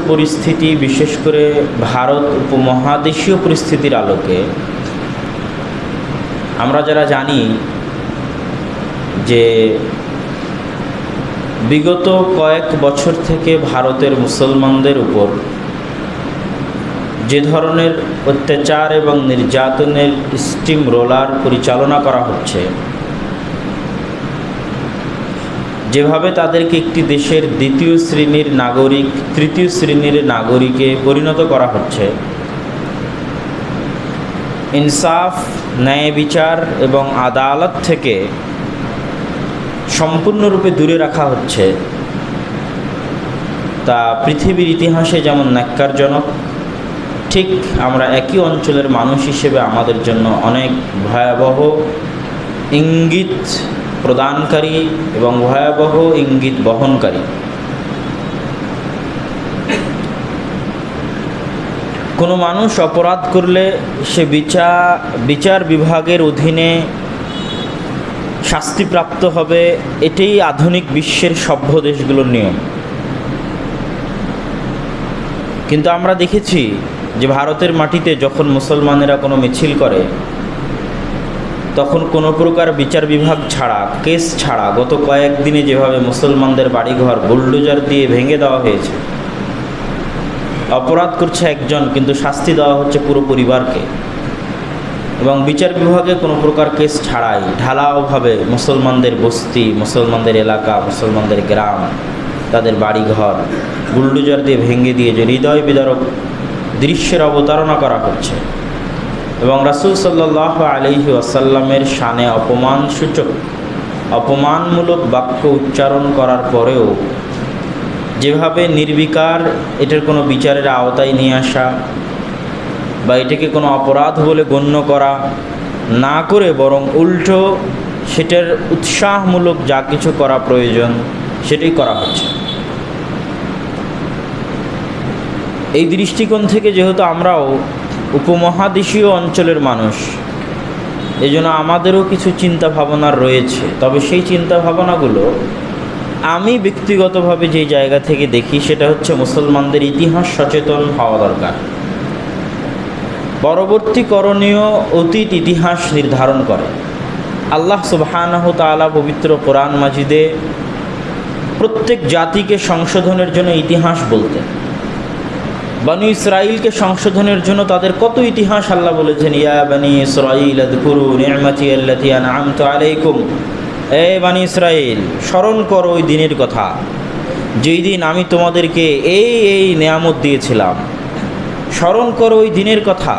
পরিস্থিতি, বিশেষ করে ভারত উপমহাদেশীয় পরিস্থিতির আলোকে আমরা যারা জানি যে বিগত কয়েক বছর থেকে ভারতের মুসলমানদের উপর যে ধরনের অত্যাচার এবং নির্যাতনের স্টিম রোলার পরিচালনা করা হচ্ছে, যেভাবে তাদেরকে একটি দেশের দ্বিতীয় শ্রেণীর নাগরিক, তৃতীয় শ্রেণীর নাগরিকে পরিণত করা হচ্ছে, ইনসাফ, ন্যায় বিচার এবং আদালত থেকে সম্পূর্ণরূপে দূরে রাখা হচ্ছে, তা পৃথিবীর ইতিহাসে যেমন ন্যাক্কারজনক, ঠিক আমরা একই অঞ্চলের মানুষ হিসেবে আমাদের জন্য অনেক ভয়াবহ ইঙ্গিত প্রদানকারী এবং ভয়াবহ ইঙ্গিত বহনকারী। কোনো মানুষ অপরাধ করলে সে বিচার বিভাগের অধীনে শাস্তিপ্রাপ্ত হবে, এটাই আধুনিক বিশ্বের সভ্য দেশগুলোর নিয়ম। কিন্তু আমরা দেখেছি যে ভারতের মাটিতে যখন মুসলমানেরা কোনো মিছিল করে, তখন কোনো প্রকার বিচার বিভাগ ছাড়া, কেস ছাড়া গত কয়েকদিনে যেভাবে মুসলমানদের বাড়িঘর বুলডোজার দিয়ে ভেঙে দেওয়া হয়েছে। অপরাধ করছে একজন, কিন্তু শাস্তি দেওয়া হচ্ছে পুরো পরিবারকে। এবং বিচার বিভাগে কোনো প্রকার কেস ছাড়াই ঢালাওভাবে মুসলমানদের বস্তি, মুসলমানদের এলাকা, মুসলমানদের গ্রাম, তাদের বাড়িঘর বুলডোজার দিয়ে ভেঙে দিয়ে যে হৃদয় বিদারক দৃশ্যের অবতারণা করা হচ্ছে। এবং রাসূল সাল্লাল্লাহু আলাইহি ওয়াসাল্লামের শানে অপমানসূচক, অপমানমূলক বাক্য উচ্চারণ করার পরেও যেভাবে নির্বিকার এটার কোনো বিচারের আওতায় নিয়ে আসা বা এটাকে কোনো অপরাধ বলে গণ্য করা না করে, বরং উল্টো সেটার উৎসাহমূলক যা কিছু করা প্রয়োজন সেটাই করা হচ্ছে। এই দৃষ্টিকোণ থেকে যেহেতু আমরাও উপমহাদেশীয় অঞ্চলের মানুষ, এই জন্য আমাদেরও কিছু চিন্তা ভাবনা রয়েছে। তবে সেই চিন্তা ভাবনাগুলো আমি ব্যক্তিগতভাবে যে জায়গা থেকে দেখি, সেটা হচ্ছে মুসলমানদের ইতিহাস সচেতন হওয়া দরকার। পরবর্তী করণীয় অতীত ইতিহাস নির্ধারণ করে। আল্লাহ সুবহানাহু তাআলা পবিত্র কোরআন মাজিদে প্রত্যেক জাতিকে সংশোধনের জন্য ইতিহাস বলতেন। বনী ইসরাইলকে সংশোধনের জন্য তাদের কত ইতিহাস আল্লাহ বলেছেন, ইয়া বনী ইসরাইল আযকুরু নি'মাতি আল্লাতী আন'আমতু আলাইকুম। এ বনী ইসরাইল, স্মরণ করো ওই দিনের কথা যেই দিন আমি তোমাদেরকে এই নেয়ামত দিয়েছিলাম। স্মরণ করো ওই দিনের কথা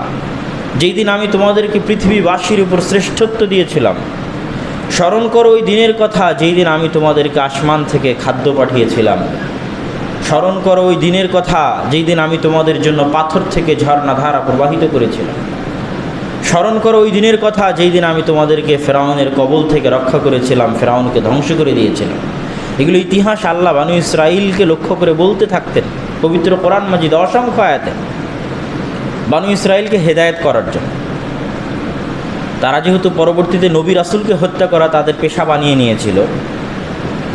যেই দিন আমি তোমাদেরকে পৃথিবীবাসীর উপর শ্রেষ্ঠত্ব দিয়েছিলাম। স্মরণ করো ওই দিনের কথা যেই দিন আমি তোমাদেরকে আসমান থেকে খাদ্য পাঠিয়েছিলাম। স্মরণ করো ওই দিনের কথা যেই দিন আমি তোমাদের জন্য পাথর থেকে ঝর্ণাধারা প্রবাহিত করেছিলাম। স্মরণ করো ওই দিনের কথা যেই দিন আমি তোমাদেরকে ফেরাউনের কবল থেকে রক্ষা করেছিলাম, ফেরাউনকে ধ্বংস করে দিয়েছিলাম। এগুলো ইতিহাস আল্লাহ বনী ইসরাইলকে লক্ষ্য করে বলতে থাকতেন পবিত্র কোরআন মাজিদ অসংখ্য আয়াতে, বনী ইসরাইলকে হেদায়েত করার জন্য। তারা যেহেতু পরবর্তীতে নবী রাসূলকে হত্যা করা তাদের পেশা বানিয়ে নিয়েছিল,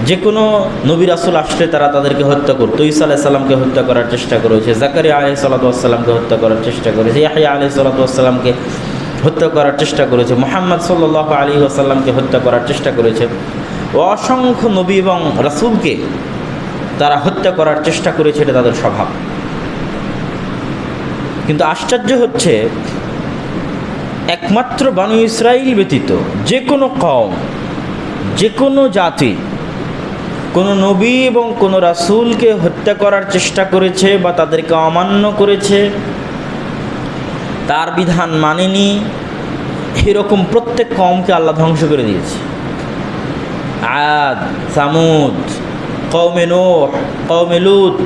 যে কোনো নবী রাসূল আসলে তারা তাদেরকে হত্যা করত। ঈসা আলাইহিস সালামকে হত্যা করার চেষ্টা করেছে, জাকারিয়া আলাইহিস সালামকে হত্যা করার চেষ্টা করেছে, ইয়াহইয়া আলাইহিস সালামকে হত্যা করার চেষ্টা করেছে, মুহাম্মদ সাল্লাল্লাহু আলাইহি ওয়াসাল্লামকে হত্যা করার চেষ্টা করেছে। অসংখ্য নবী এবং রাসূলকে তারা হত্যা করার চেষ্টা করেছে, এটা তাদের স্বভাব। কিন্তু আশ্চর্য হচ্ছে, একমাত্র বনী ইসরাইল ব্যতীত যে কোনো কওম, যে কোনো জাতি কোনো নবী এবং কোনো রাসূলকে হত্যা করার চেষ্টা করেছে বা তাদেরকে অমান্য করেছে, তার বিধান মানেনি, এরকম প্রত্যেক কওমকে আল্লাহ ধ্বংস করে দিয়েছে। আদ, সামুদ, কওমে নূহ, কওমে লূত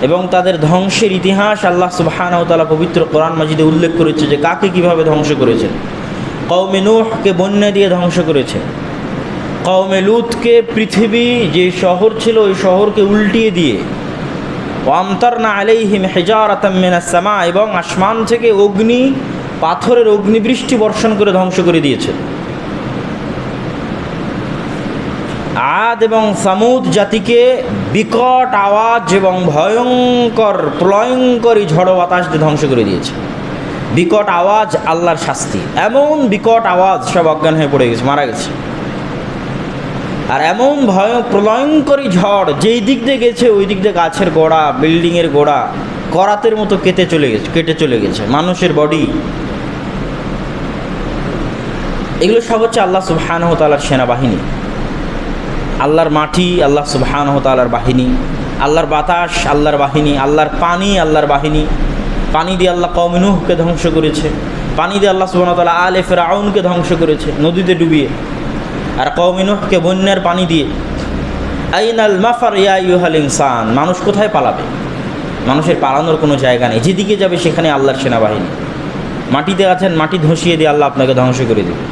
এবং তাদের ধ্বংসের ইতিহাস আল্লাহ সুবহানাহু ওয়া তাআলা পবিত্র কোরআন মাজিদে উল্লেখ করেছে যে কাকে কিভাবে ধ্বংস করেছেন। কওমে নূহকে বন্যা দিয়ে ধ্বংস করেছে, কওমে লূতকে পৃথিবী যে শহর ছিল ওই শহরকে উল্টিয়ে দিয়ে, ওয়ামতারনা আলাইহিম হিজারাতাম মিনাস সামা, এবং আসমান থেকে অগ্নি, পাথরের অগ্নিবৃষ্টি বর্ষণ করে ধ্বংস করে দিয়েছে। আদ এবং সামুদ জাতিকে বিকট আওয়াজ এবং ভয়ঙ্কর প্রলয়ঙ্করী ঝড়ো বাতাস দিয়ে ধ্বংস করে দিয়েছে। বিকট আওয়াজ আল্লাহর শাস্তি, এমন বিকট আওয়াজ সব অজ্ঞান হয়ে পড়ে গেছে, মারা গেছে। আর এমন প্রলয়ঙ্করী ঝড় যেই দিক দিয়ে গেছে ওই দিক দিয়ে গাছের গোড়া, বিল্ডিংয়ের গোড়া করাতের মতো কেটে চলে গেছে মানুষের বডি। এগুলো সব হচ্ছে আল্লাহ সুবহানাহু ওয়া তাআলার সেনাবাহিনী, আল্লাহর মাটি আল্লাহ সুবহানাহু ওয়া তাআলার বাহিনী, আল্লাহর বাতাস আল্লাহর বাহিনী, আল্লাহর পানি আল্লাহর বাহিনী। পানি দিয়ে আল্লাহ কওমে নূহকে ধ্বংস করেছে, পানি দিয়ে আল্লাহ সুবহানাহু ওয়া তাআলা আলে ফিরআউনকে ধ্বংস করেছে নদীতে ডুবিয়ে, আর কওমে নূহকে বন্যার পানি দিয়ে। আইনাল মাফার ইয়া আইয়ুহাল ইনসান, মানুষ কোথায় পালাবে? মানুষের পালানোর কোনো জায়গা নেই, যেদিকে যাবে সেখানে আল্লাহর সেনাবাহিনী। মাটিতে আছেন, মাটি ধসিয়ে দিয়ে আল্লাহ আপনাকে ধ্বংস করে দেবে,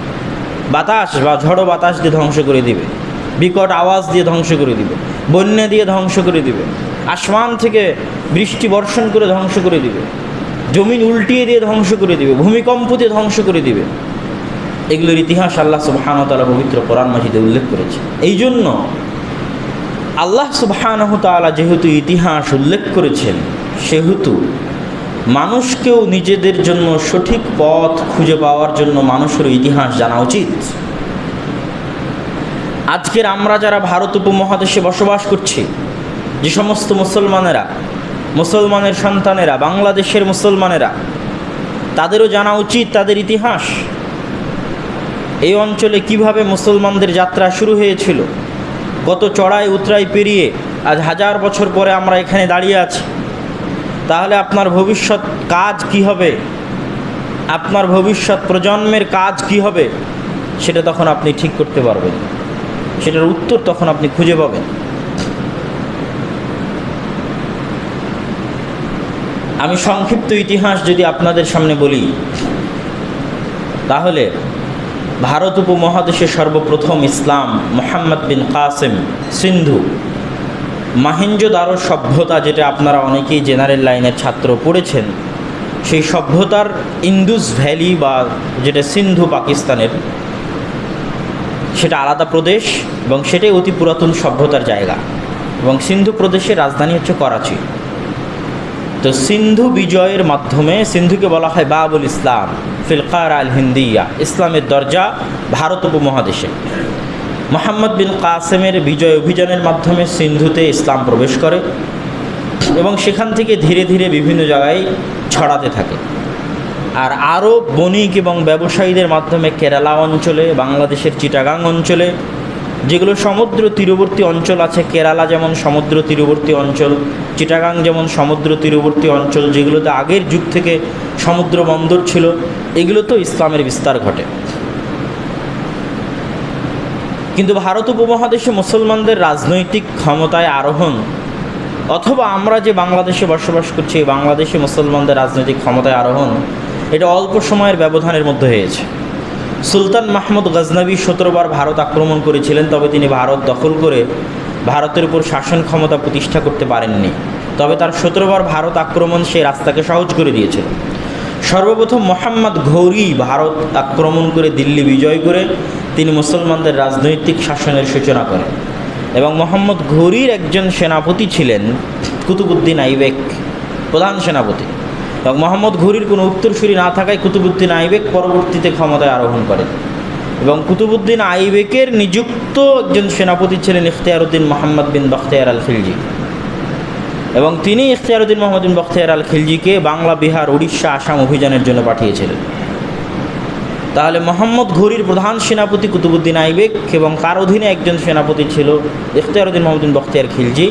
বাতাস বা ঝড়ো বাতাস দিয়ে ধ্বংস করে দিবে, বিকট আওয়াজ দিয়ে ধ্বংস করে দিবে, বন্যা দিয়ে ধ্বংস করে দিবে, আসমান থেকে বৃষ্টি বর্ষণ করে ধ্বংস করে দিবে, জমিন উল্টিয়ে দিয়ে ধ্বংস করে দিবে, ভূমিকম্প দিয়ে ধ্বংস করে দিবে। এগুলোর ইতিহাস আল্লাহ সুবহানাহু ওয়া তাআলা পবিত্র কোরআন মাজিদে উল্লেখ করেছে। এই জন্য আল্লাহ সুবহানাহু ওয়া তাআলা যেহেতু ইতিহাস উল্লেখ করেছেন, সেহেতু মানুষকেও নিজেদের জন্য সঠিক পথ খুঁজে পাওয়ার জন্য মানুষের ইতিহাস জানা উচিত। আজকের আমরা যারা ভারত উপমহাদেশে বসবাস করছি, যে সমস্ত মুসলমানের সন্তানেরা, বাংলাদেশের মুসলমানেরা, তাদেরও জানা উচিত তাদের ইতিহাস। এই অঞ্চলে কিভাবে মুসলমানদের যাত্রা শুরু হয়েছিল, কত চড়াই উতরাই পেরিয়ে আজ 1000 বছর পরে আমরা এখানে দাঁড়িয়ে আছি। তাহলে আপনার ভবিষ্যৎ কাজ কি হবে, আপনার ভবিষ্যৎ প্রজন্মের কাজ কি হবে, সেটা তখন আপনি ঠিক করতে পারবেন, সেটার উত্তর তখন আপনি খুঁজে পাবেন। আমি সংক্ষিপ্ত ইতিহাস যদি আপনাদের সামনে বলি, তাহলে ভারত উপমহাদেশে সর্বপ্রথম ইসলাম মুহাম্মদ বিন কাসেম সিন্ধু মহেঞ্জোদারো সভ্যতা, যেটা আপনারা অনেকেই জেনারেল লাইনের ছাত্র পড়েছেন, সেই সভ্যতার ইন্দুস ভ্যালি বা যেটা সিন্ধু পাকিস্তানের, সেটা আলাদা প্রদেশ এবং সেটাই অতি পুরাতন সভ্যতার জায়গা। এবং সিন্ধু প্রদেশের রাজধানী হচ্ছে করাচি। তো সিন্ধু বিজয়ের মাধ্যমে, সিন্ধুকে বলা হয় বাবুল ইসলাম ফিল কারা আল হিন্দিয়া, ইসলামের দরজা ভারত উপমহাদেশে। মুহাম্মদ বিন কাসেমের বিজয় অভিযানের মাধ্যমে সিন্ধুতে ইসলাম প্রবেশ করে এবং সেখান থেকে ধীরে ধীরে বিভিন্ন জায়গায় ছড়াতে থাকে। আর আরব বণিক এবং ব্যবসায়ীদের মাধ্যমে কেরালা অঞ্চলে, বাংলাদেশের চিটাগাং অঞ্চলে, যেগুলো সমুদ্র তীরবর্তী অঞ্চল আছে, কেরালা যেমন সমুদ্র তীরবর্তী অঞ্চল, চিটাগাং যেমন সমুদ্র তীরবর্তী অঞ্চল, যেগুলোতে আগের যুগ থেকে সমুদ্র বন্দর ছিল, এগুলোতেও ইসলামের বিস্তার ঘটে। কিন্তু ভারত উপমহাদেশে মুসলমানদের রাজনৈতিক ক্ষমতায় আরোহণ, অথবা আমরা যে বাংলাদেশে বসবাস করছি, বাংলাদেশে মুসলমানদের রাজনৈতিক ক্ষমতায় আরোহণ, এটা অল্প সময়ের ব্যবধানের মধ্যে হয়েছে। সুলতান মাহমুদ গজনবী 17 বার ভারত আক্রমণ করেছিলেন, তবে তিনি ভারত দখল করে ভারতের উপর শাসন ক্ষমতা প্রতিষ্ঠা করতে পারেননি। তবে তার 17 বার ভারত আক্রমণ সেই রাস্তাকে সহজ করে দিয়েছিল। সর্বপ্রথম মোহাম্মদ ঘৌরি ভারত আক্রমণ করে দিল্লি বিজয় করে তিনি মুসলমানদের রাজনৈতিক শাসনের সূচনা করেন। এবং মোহাম্মদ ঘৌরির একজন সেনাপতি ছিলেন কুতুবউদ্দিন আইবেক, প্রধান সেনাপতি। এবং মোহাম্মদ ঘৌরির কোনো উত্তরসূরি না থাকায় কুতুবউদ্দিন আইবেক পরবর্তীতে ক্ষমতায় আরোহণ করেন। এবং কুতুবউদ্দিন আইবেকের নিযুক্ত একজন সেনাপতি ছিলেন ইখতিয়ারউদ্দিন মোহাম্মদ বিন বখতিয়ার আল খিলজি। এবং তিনি ইখতিয়ারউদ্দিন মোহাম্মদ বিন বখতিয়ার আল খিলজিকে বাংলা, বিহার, উড়িষ্যা, আসাম অভিযানের জন্য পাঠিয়েছিলেন। তাহলে মোহাম্মদ ঘৌরির প্রধান সেনাপতি কুতুবউদ্দিন আইবেক এবং তার অধীনে একজন সেনাপতি ছিল ইখতিয়ারউদ্দিন মোহাম্মদ বিন বখতিয়ার খিলজি।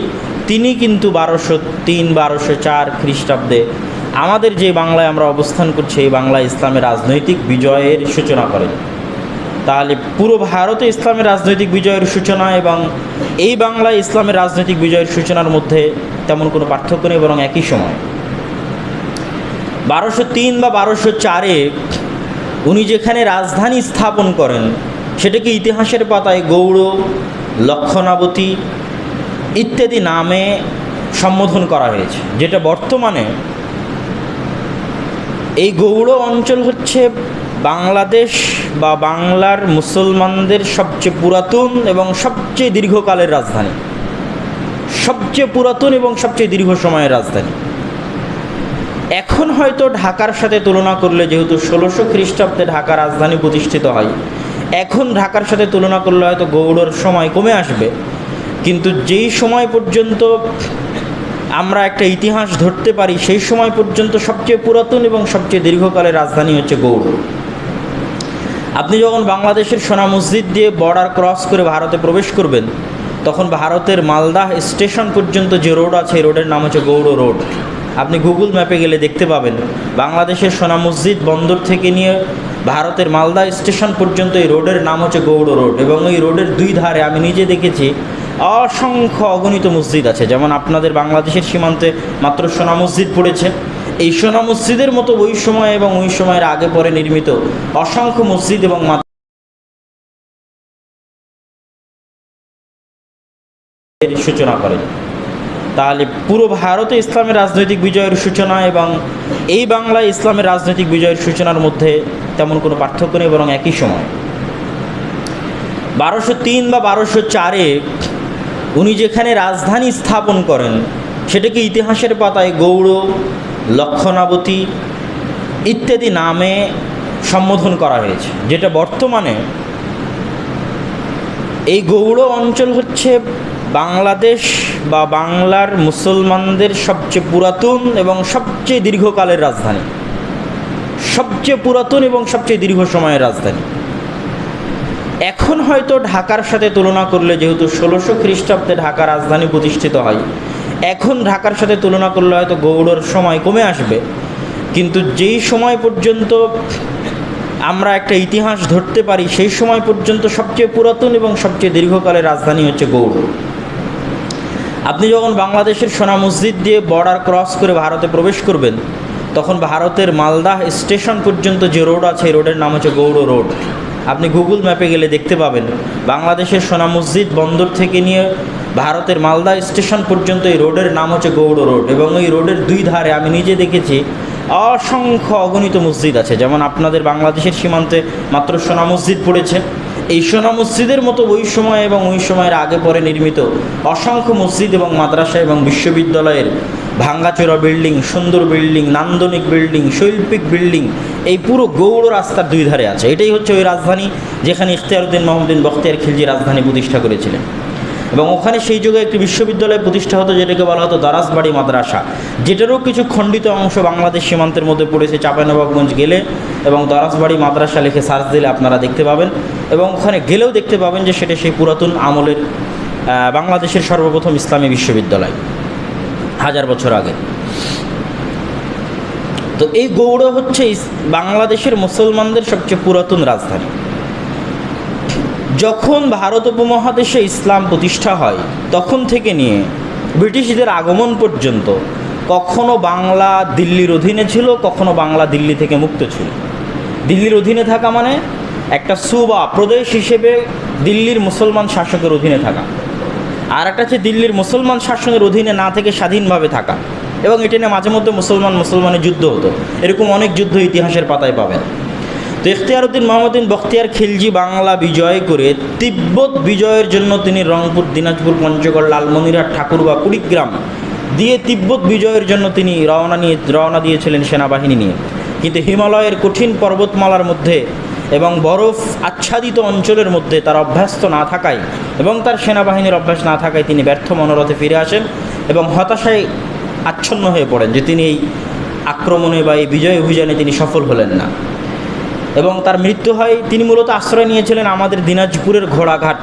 তিনি কিন্তু 1203-1204 খ্রিস্টাব্দে আমাদের যে বাংলায় আমরা অবস্থান করছি, এই বাংলায় ইসলামের রাজনৈতিক বিজয়ের সূচনা করেন। তাহলে পুরো ভারতে ইসলামের রাজনৈতিক বিজয়ের সূচনা এবং এই বাংলায় ইসলামের রাজনৈতিক বিজয়ের সূচনার মধ্যে তেমন কোনো পার্থক্য নেই, বরং একই সময় 1203 বা 1204-এ উনি যেখানে রাজধানী স্থাপন করেন, সেটাকে ইতিহাসের পাতায় গৌড়, লক্ষণাবতী ইত্যাদি নামে সম্বোধন করা হয়েছে। যেটা বর্তমানে এই গৌড় অঞ্চল হচ্ছে বাংলাদেশ বা বাংলার মুসলমানদের সবচেয়ে পুরাতন এবং সবচেয়ে দীর্ঘকালের রাজধানী, সবচেয়ে পুরাতন এবং সবচেয়ে দীর্ঘ সময়ের রাজধানী। এখন হয়তো ঢাকার সাথে তুলনা করলে, যেহেতু 1600 খ্রিস্টাব্দে ঢাকা রাজধানী প্রতিষ্ঠিত হয়, এখন ঢাকার সাথে তুলনা করলে হয়তো গৌড়ের সময় কমে আসবে, কিন্তু যেই সময় পর্যন্ত আমরা একটা ইতিহাস ধরতে পারি সেই সময় পর্যন্ত সবচেয়ে পুরাতন এবং সবচেয়ে দীর্ঘকালের রাজধানী হচ্ছে গৌড়। আপনি যখন বাংলাদেশের সোনা মসজিদ দিয়ে বর্ডার ক্রস করে ভারতে প্রবেশ করবেন, তখন ভারতের মালদাহ স্টেশন পর্যন্ত যে রোড আছে, এই রোডের নাম হচ্ছে গৌড় রোড। আপনি গুগল ম্যাপে গেলে দেখতে পাবেন বাংলাদেশের সোনা মসজিদ বন্দর থেকে নিয়ে ভারতের মালদা স্টেশন পর্যন্ত এই রোডের নাম হচ্ছে গৌড় রোড। এবং এই রোডের দুই ধারে আমি নিজে দেখেছি অসংখ্য অগণিত মসজিদ আছে। যেমন আপনাদের বাংলাদেশের সীমান্তে মাত্র সোনা মসজিদ পড়েছে, এই সোনা মসজিদের মতো ওই সময় এবং ওই সময়ের আগে পরে নির্মিত অসংখ্য মসজিদ এবং সূচনা করেন। তাহলে পুরো ভারতে ইসলামের রাজনৈতিক বিজয়ের সূচনা এবং এই বাংলায় ইসলামের রাজনৈতিক বিজয়ের সূচনার মধ্যে তেমন কোনো পার্থক্য নেই, বরং একই সময় 1203 বা 1204-এ উনি যেখানে রাজধানী স্থাপন করেন সেটাকে ইতিহাসের পাতায় গৌড়, লক্ষণাবতী ইত্যাদি নামে সম্বোধন করা হয়েছে। যেটা বর্তমানে এই গৌড় অঞ্চল হচ্ছে বাংলাদেশ বা বাংলার মুসলমানদের সবচেয়ে পুরাতন এবং সবচেয়ে দীর্ঘকালের রাজধানী, সবচেয়ে পুরাতন এবং সবচেয়ে দীর্ঘ সময়ের রাজধানী। এখন হয়তো ঢাকার সাথে তুলনা করলে, যেহেতু 1600 খ্রিস্টাব্দে ঢাকা রাজধানী প্রতিষ্ঠিত হয়, এখন ঢাকার সাথে তুলনা করলে হয়তো গৌড়ের সময় কমে আসবে, কিন্তু যেই সময় পর্যন্ত আমরা একটা ইতিহাস ধরতে পারি সেই সময় পর্যন্ত সবচেয়ে পুরাতন এবং সবচেয়ে দীর্ঘকালের রাজধানী হচ্ছে গৌড়। আপনি যখন বাংলাদেশের সোনা মসজিদ দিয়ে বর্ডার ক্রস করে ভারতে প্রবেশ করবেন, তখন ভারতের মালদাহ স্টেশন পর্যন্ত যে রোড আছে, এই রোডের নাম হচ্ছে গৌড় রোড। আপনি গুগল ম্যাপে গেলে দেখতে পাবেন বাংলাদেশের সোনা মসজিদ বন্দর থেকে নিয়ে ভারতের মালদা স্টেশন পর্যন্ত এই রোডের নাম হচ্ছে গৌড় রোড। এবং এই রোডের দুই ধারে আমি নিজে দেখেছি অসংখ্য অগণিত মসজিদ আছে। যেমন আপনাদের বাংলাদেশের সীমান্তে মাত্র সোনা মসজিদ পড়েছে, এই সোনা মসজিদের মতো ওই সময় এবং ওই সময়ের আগে পরে নির্মিত অসংখ্য মসজিদ এবং মাদ্রাসা এবং বিশ্ববিদ্যালয়ের ভাঙ্গাচোরা বিল্ডিং, সুন্দর বিল্ডিং, নান্দনিক বিল্ডিং, শৈল্পিক বিল্ডিং এই পুরো গৌড় রাস্তার দুই ধারে আছে। এটাই হচ্ছে ওই রাজধানী যেখানে ইখতিয়ারউদ্দিন মাহমুদ্দিন বখতিয়ার খিলজি রাজধানী প্রতিষ্ঠা করেছিলেন। এবং ওখানে সেই যুগে একটি বিশ্ববিদ্যালয় প্রতিষ্ঠা হতো যেটাকে বলা হতো দারাসবাড়ি মাদ্রাসা, যেটারও কিছু খণ্ডিত অংশ বাংলাদেশ সীমান্তের মধ্যে পড়েছে। চাঁপাইনবাবগঞ্জ গেলে এবং দারাসবাড়ি মাদ্রাসা লিখে সার্চ দিলে আপনারা দেখতে পাবেন, এবং ওখানে গেলেও দেখতে পাবেন যে সেটা সেই পুরাতন আমলের বাংলাদেশের সর্বপ্রথম ইসলামী বিশ্ববিদ্যালয়, 1000 বছর আগে। তো এই গৌড় হচ্ছে বাংলাদেশের মুসলমানদের সবচেয়ে পুরাতন রাজধানী। যখন ভারত উপমহাদেশে ইসলাম প্রতিষ্ঠা হয় তখন থেকে নিয়ে ব্রিটিশদের আগমন পর্যন্ত কখনো বাংলা দিল্লির অধীনে ছিল, কখনো বাংলা দিল্লি থেকে মুক্ত ছিল। দিল্লির অধীনে থাকা মানে একটা সুবা প্রদেশ হিসেবে দিল্লির মুসলমান শাসকের অধীনে থাকা, আর একটা হচ্ছে দিল্লির মুসলমান শাসনের অধীনে না থেকে স্বাধীনভাবে থাকা। এবং এটা নিয়ে মাঝে মধ্যে মুসলমানের যুদ্ধ হতো, এরকম অনেক যুদ্ধ ইতিহাসের পাতায় পাবেন। তো ইখতিয়ারউদ্দিন মাহমুদ্দিন বখতিয়ার খিলজি বাংলা বিজয় করে তিব্বত বিজয়ের জন্য তিনি রংপুর, দিনাজপুর, পঞ্চগড়, লালমনিরহাট, ঠাকুরগাঁও, কুড়িগ্রাম দিয়ে তিব্বত বিজয়ের জন্য তিনি রওনা দিয়েছিলেন সেনাবাহিনী নিয়ে। কিন্তু হিমালয়ের কঠিন পর্বতমালার মধ্যে এবং বরফ আচ্ছাদিত অঞ্চলের মধ্যে তার অভ্যস্ত না থাকায় এবং তার সেনাবাহিনীর অভ্যাস না থাকায় তিনি ব্যর্থ মনোরথে ফিরে আসেন এবং হতাশায় আচ্ছন্ন হয়ে পড়েন যে তিনি এই আক্রমণে বা এই বিজয় অভিযানে তিনি সফল হলেন না, এবং তার মৃত্যু হয়। তিনি মূলত আশ্রয় নিয়েছিলেন আমাদের দিনাজপুরের ঘোড়াঘাট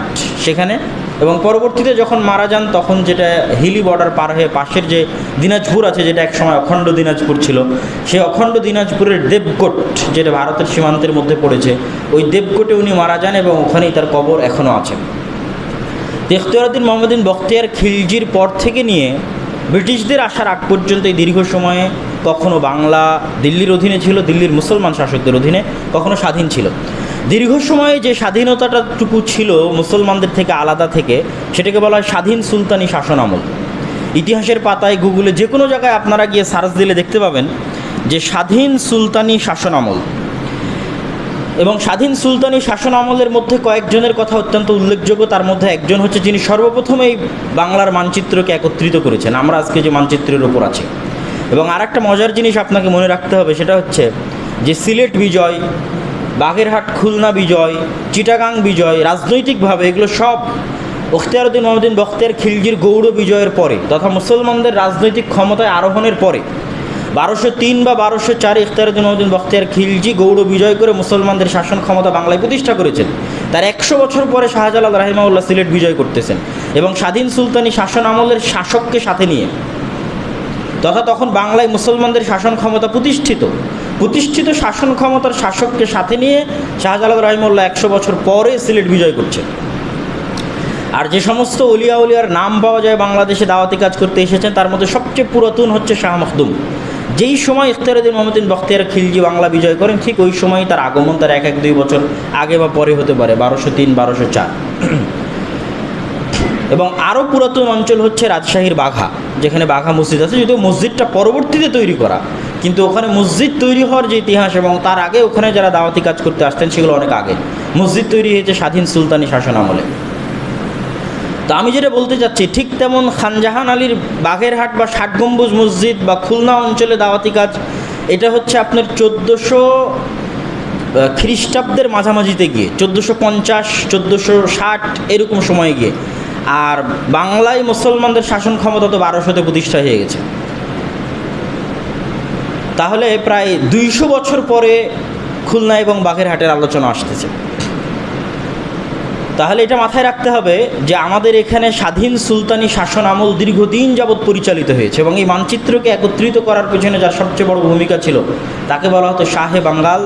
সেখানে, এবং পরবর্তীতে যখন মারা যান তখন যেটা হিলি বর্ডার পার হয়ে পাশের যে দিনাজপুর আছে, যেটা একসময় অখণ্ড দিনাজপুর ছিল, সেই অখণ্ড দিনাজপুরের দেবকোট যেটা ভারতের সীমান্তের মধ্যে পড়েছে, ওই দেবকোটে উনি মারা যান এবং ওখানেই তার কবর এখনও আছে। ইখতিয়ারউদ্দিন মাহমুদ্দিন বখতিয়ার খিলজির পর থেকে নিয়ে ব্রিটিশদের আসার আগ পর্যন্ত এই দীর্ঘ সময়ে কখনো বাংলা দিল্লির অধীনে ছিল, দিল্লির মুসলমান শাসকদের অধীনে, কখনো স্বাধীন ছিল। দীর্ঘ সময়ে যে স্বাধীনতাটুকু ছিল মুসলমানদের থেকে আলাদা থেকে, সেটাকে বলা হয় স্বাধীন সুলতানি শাসন আমল। ইতিহাসের পাতায় গুগলে যে কোনো জায়গায় আপনারা গিয়ে সার্চ দিলে দেখতে পাবেন যে স্বাধীন সুলতানি শাসন আমল। এবং স্বাধীন সুলতানি শাসন আমলের মধ্যে কয়েকজনের কথা অত্যন্ত উল্লেখযোগ্য। তার মধ্যে একজন হচ্ছে যিনি সর্বপ্রথম এই বাংলার মানচিত্রকে একত্রিত করেছেন, আমরা আজকে যে মানচিত্রের ওপর আছি। এবং আর একটা মজার জিনিস আপনাকে মনে রাখতে হবে, সেটা হচ্ছে যে সিলেট বিজয়, বাগেরহাট খুলনা বিজয়, চিটাগাং বিজয়, রাজনৈতিকভাবে এগুলো সব ইখতিয়ারউদ্দিন মোহাম্মদ বখতিয়ার খিলজির গৌড় বিজয়ের পরে তথা মুসলমানদের রাজনৈতিক ক্ষমতায় আরোহণের পরে 1203 বা 1204 ইখতিয়ারউদ্দিন মোহাম্মদ বখতিয়ার খিলজি গৌড় বিজয় করে মুসলমানদের শাসন ক্ষমতা বাংলায় প্রতিষ্ঠা করেছেন। তার 100 বছর পরে শাহজালাল রাহিমাহুল্লাহ সিলেট বিজয় করতেছেন এবং স্বাধীন সুলতানি শাসন আমলের শাসককে সাথে নিয়ে, তথা তখন বাংলায় মুসলমানদের শাসন ক্ষমতা প্রতিষ্ঠিত শাসন ক্ষমতার শাসককে সাথে নিয়ে শাহজালাল রাহিমাহুল্লাহ 100 বছর পরে সিলেট বিজয় করছেন। আর যে সমস্ত অলিয়া উলিয়ার নাম পাওয়া যায় বাংলাদেশে দাওয়াতি কাজ করতে এসেছেন, তার মধ্যে সবচেয়ে পুরাতন হচ্ছে শাহ মখদুম। যেই সময় ইখতিয়ারউদ্দিন মোহাম্মদ বখতিয়ার খিলজি বাংলা বিজয় করেন, ঠিক ওই সময় তার আগমন তার 1-2 বছর আগে বা পরে হতে পারে, 1203 1204। এবং আরও পুরাতন অঞ্চল হচ্ছে রাজশাহীর বাঘা, যেখানে বাঘা মসজিদ আছে, যদিও মসজিদটা পরবর্তীতে তৈরি করা, কিন্তু ওখানে মসজিদ তৈরি হওয়ার যে ইতিহাস এবং তার আগে ওখানে যারা দাওয়াতি কাজ করতে আসতেন সেগুলো অনেক আগে। মসজিদ তৈরি হয়েছে স্বাধীন সুলতানি শাসন আমলে। তো আমি যেটা বলতে চাচ্ছি, ঠিক তেমন খানজাহান আলীর বাগেরহাট বা 60 গম্বুজ মসজিদ বা খুলনা অঞ্চলে দাওয়াতি কাজ, এটা হচ্ছে আপনার 1400 খ্রিস্টাব্দের মাঝামাঝিতে গিয়ে, 1450 1460 এরকম সময়ে গিয়ে। আর বাংলায় মুসলমানদের শাসন ক্ষমতা তো 1200-তে প্রতিষ্ঠা হয়ে গেছে। তাহলে প্রায় 200 বছর পরে খুলনা এবং বাগেরহাটের আলোচনা আসতেছে। তাহলে এটা মাথায় রাখতে হবে যে আমাদের এখানে স্বাধীন সুলতানি শাসন আমল দীর্ঘদিন যাবৎ পরিচালিত হয়েছে এবং এই মানচিত্রকে একত্রিত করার পেছনে যার সবচেয়ে বড় ভূমিকা ছিল তাকে বলা হতো শাহে বাঙ্গাল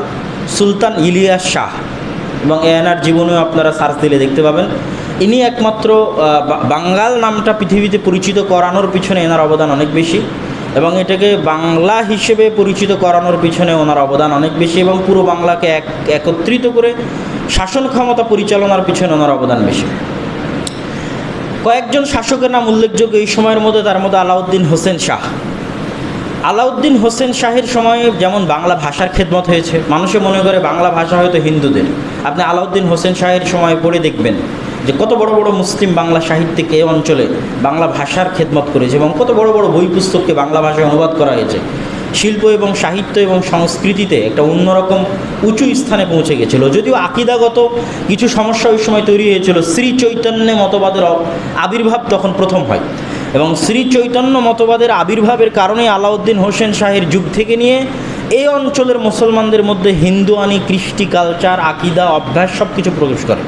সুলতান ইলিয়াস শাহ। এবং এনার জীবনেও আপনারা সার্চ দিলে দেখতে পাবেন, ইনি একমাত্র বাঙ্গাল নামটা পৃথিবীতে পরিচিত করানোর পিছনে এনার অবদান অনেক বেশি এবং এটাকে বাংলা হিসেবে পরিচিত করানোর পিছনে ওনার অবদান অনেক বেশি এবং পুরো বাংলাকে একত্রিত করে শাসন ক্ষমতা পরিচালনার পিছনে ওনার অবদান বেশি। কয়েকজন শাসকের নাম উল্লেখযোগ্য এই সময়ের মধ্যে, তার মধ্যে আলাউদ্দিন হোসেন শাহ। আলাউদ্দিন হোসেন শাহের সময়ে যেমন বাংলা ভাষার খেদমত হয়েছে, মানুষে মনে করে বাংলা ভাষা হয়তো হিন্দুদের। আপনি আলাউদ্দিন হোসেন শাহের সময় পড়ে দেখবেন যে কত বড় বড় মুসলিম বাংলা সাহিত্যিক এই অঞ্চলে বাংলা ভাষার খেদমত করেছে এবং কত বড় বড় বই পুস্তককে বাংলা ভাষায় অনুবাদ করা হয়েছে। শিল্প এবং সাহিত্য এবং সংস্কৃতিতে একটা অন্যরকম উঁচু স্থানে পৌঁছে গেছিল। যদিও আকিদাগত কিছু সমস্যা ওই সময় তৈরি হয়েছিল, শ্রী চৈতন্য মতবাদের আবির্ভাব তখন প্রথম হয় এবং শ্রী চৈতন্য মতবাদের আবির্ভাবের কারণে আলাউদ্দিন হোসেন শাহের যুগ থেকে নিয়ে এই অঞ্চলের মুসলমানদের মধ্যে হিন্দুয়ানি, কৃষ্টি কালচার, আকিদা, অভ্যাস সব কিছু প্রবেশ করে।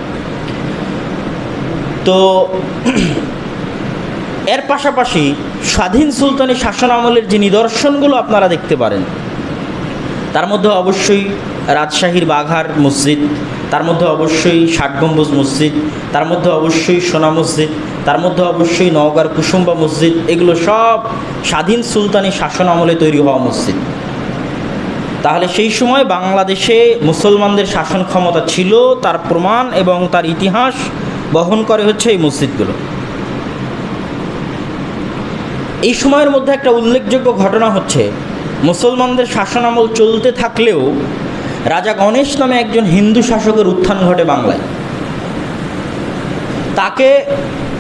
তো এর পাশাপাশি স্বাধীন সুলতানি শাসন আমলের যে নিদর্শনগুলো আপনারা দেখতে পারেন, তার মধ্যে অবশ্যই রাজশাহীর বাঘার মসজিদ, তার মধ্যে অবশ্যই 60 গম্বুজ মসজিদ, তার মধ্যে অবশ্যই সোনা মসজিদ, তার মধ্যে অবশ্যই নওগাঁর কুসুম্বা মসজিদ, এগুলো সব স্বাধীন সুলতানি শাসন আমলে তৈরি হওয়া মসজিদ। তাহলে সেই সময় বাংলাদেশে মুসলমানদের শাসন ক্ষমতা ছিল, তার প্রমাণ এবং তার ইতিহাস বহন করে হচ্ছে এই মসজিদগুলো। এই সময়ের মধ্যে একটা উল্লেখযোগ্য ঘটনা হচ্ছে, মুসলমানদের শাসনামল চলতে থাকলেও রাজা গণেশ নামে একজন হিন্দু শাসকের উত্থান ঘটে বাংলায়। তাকে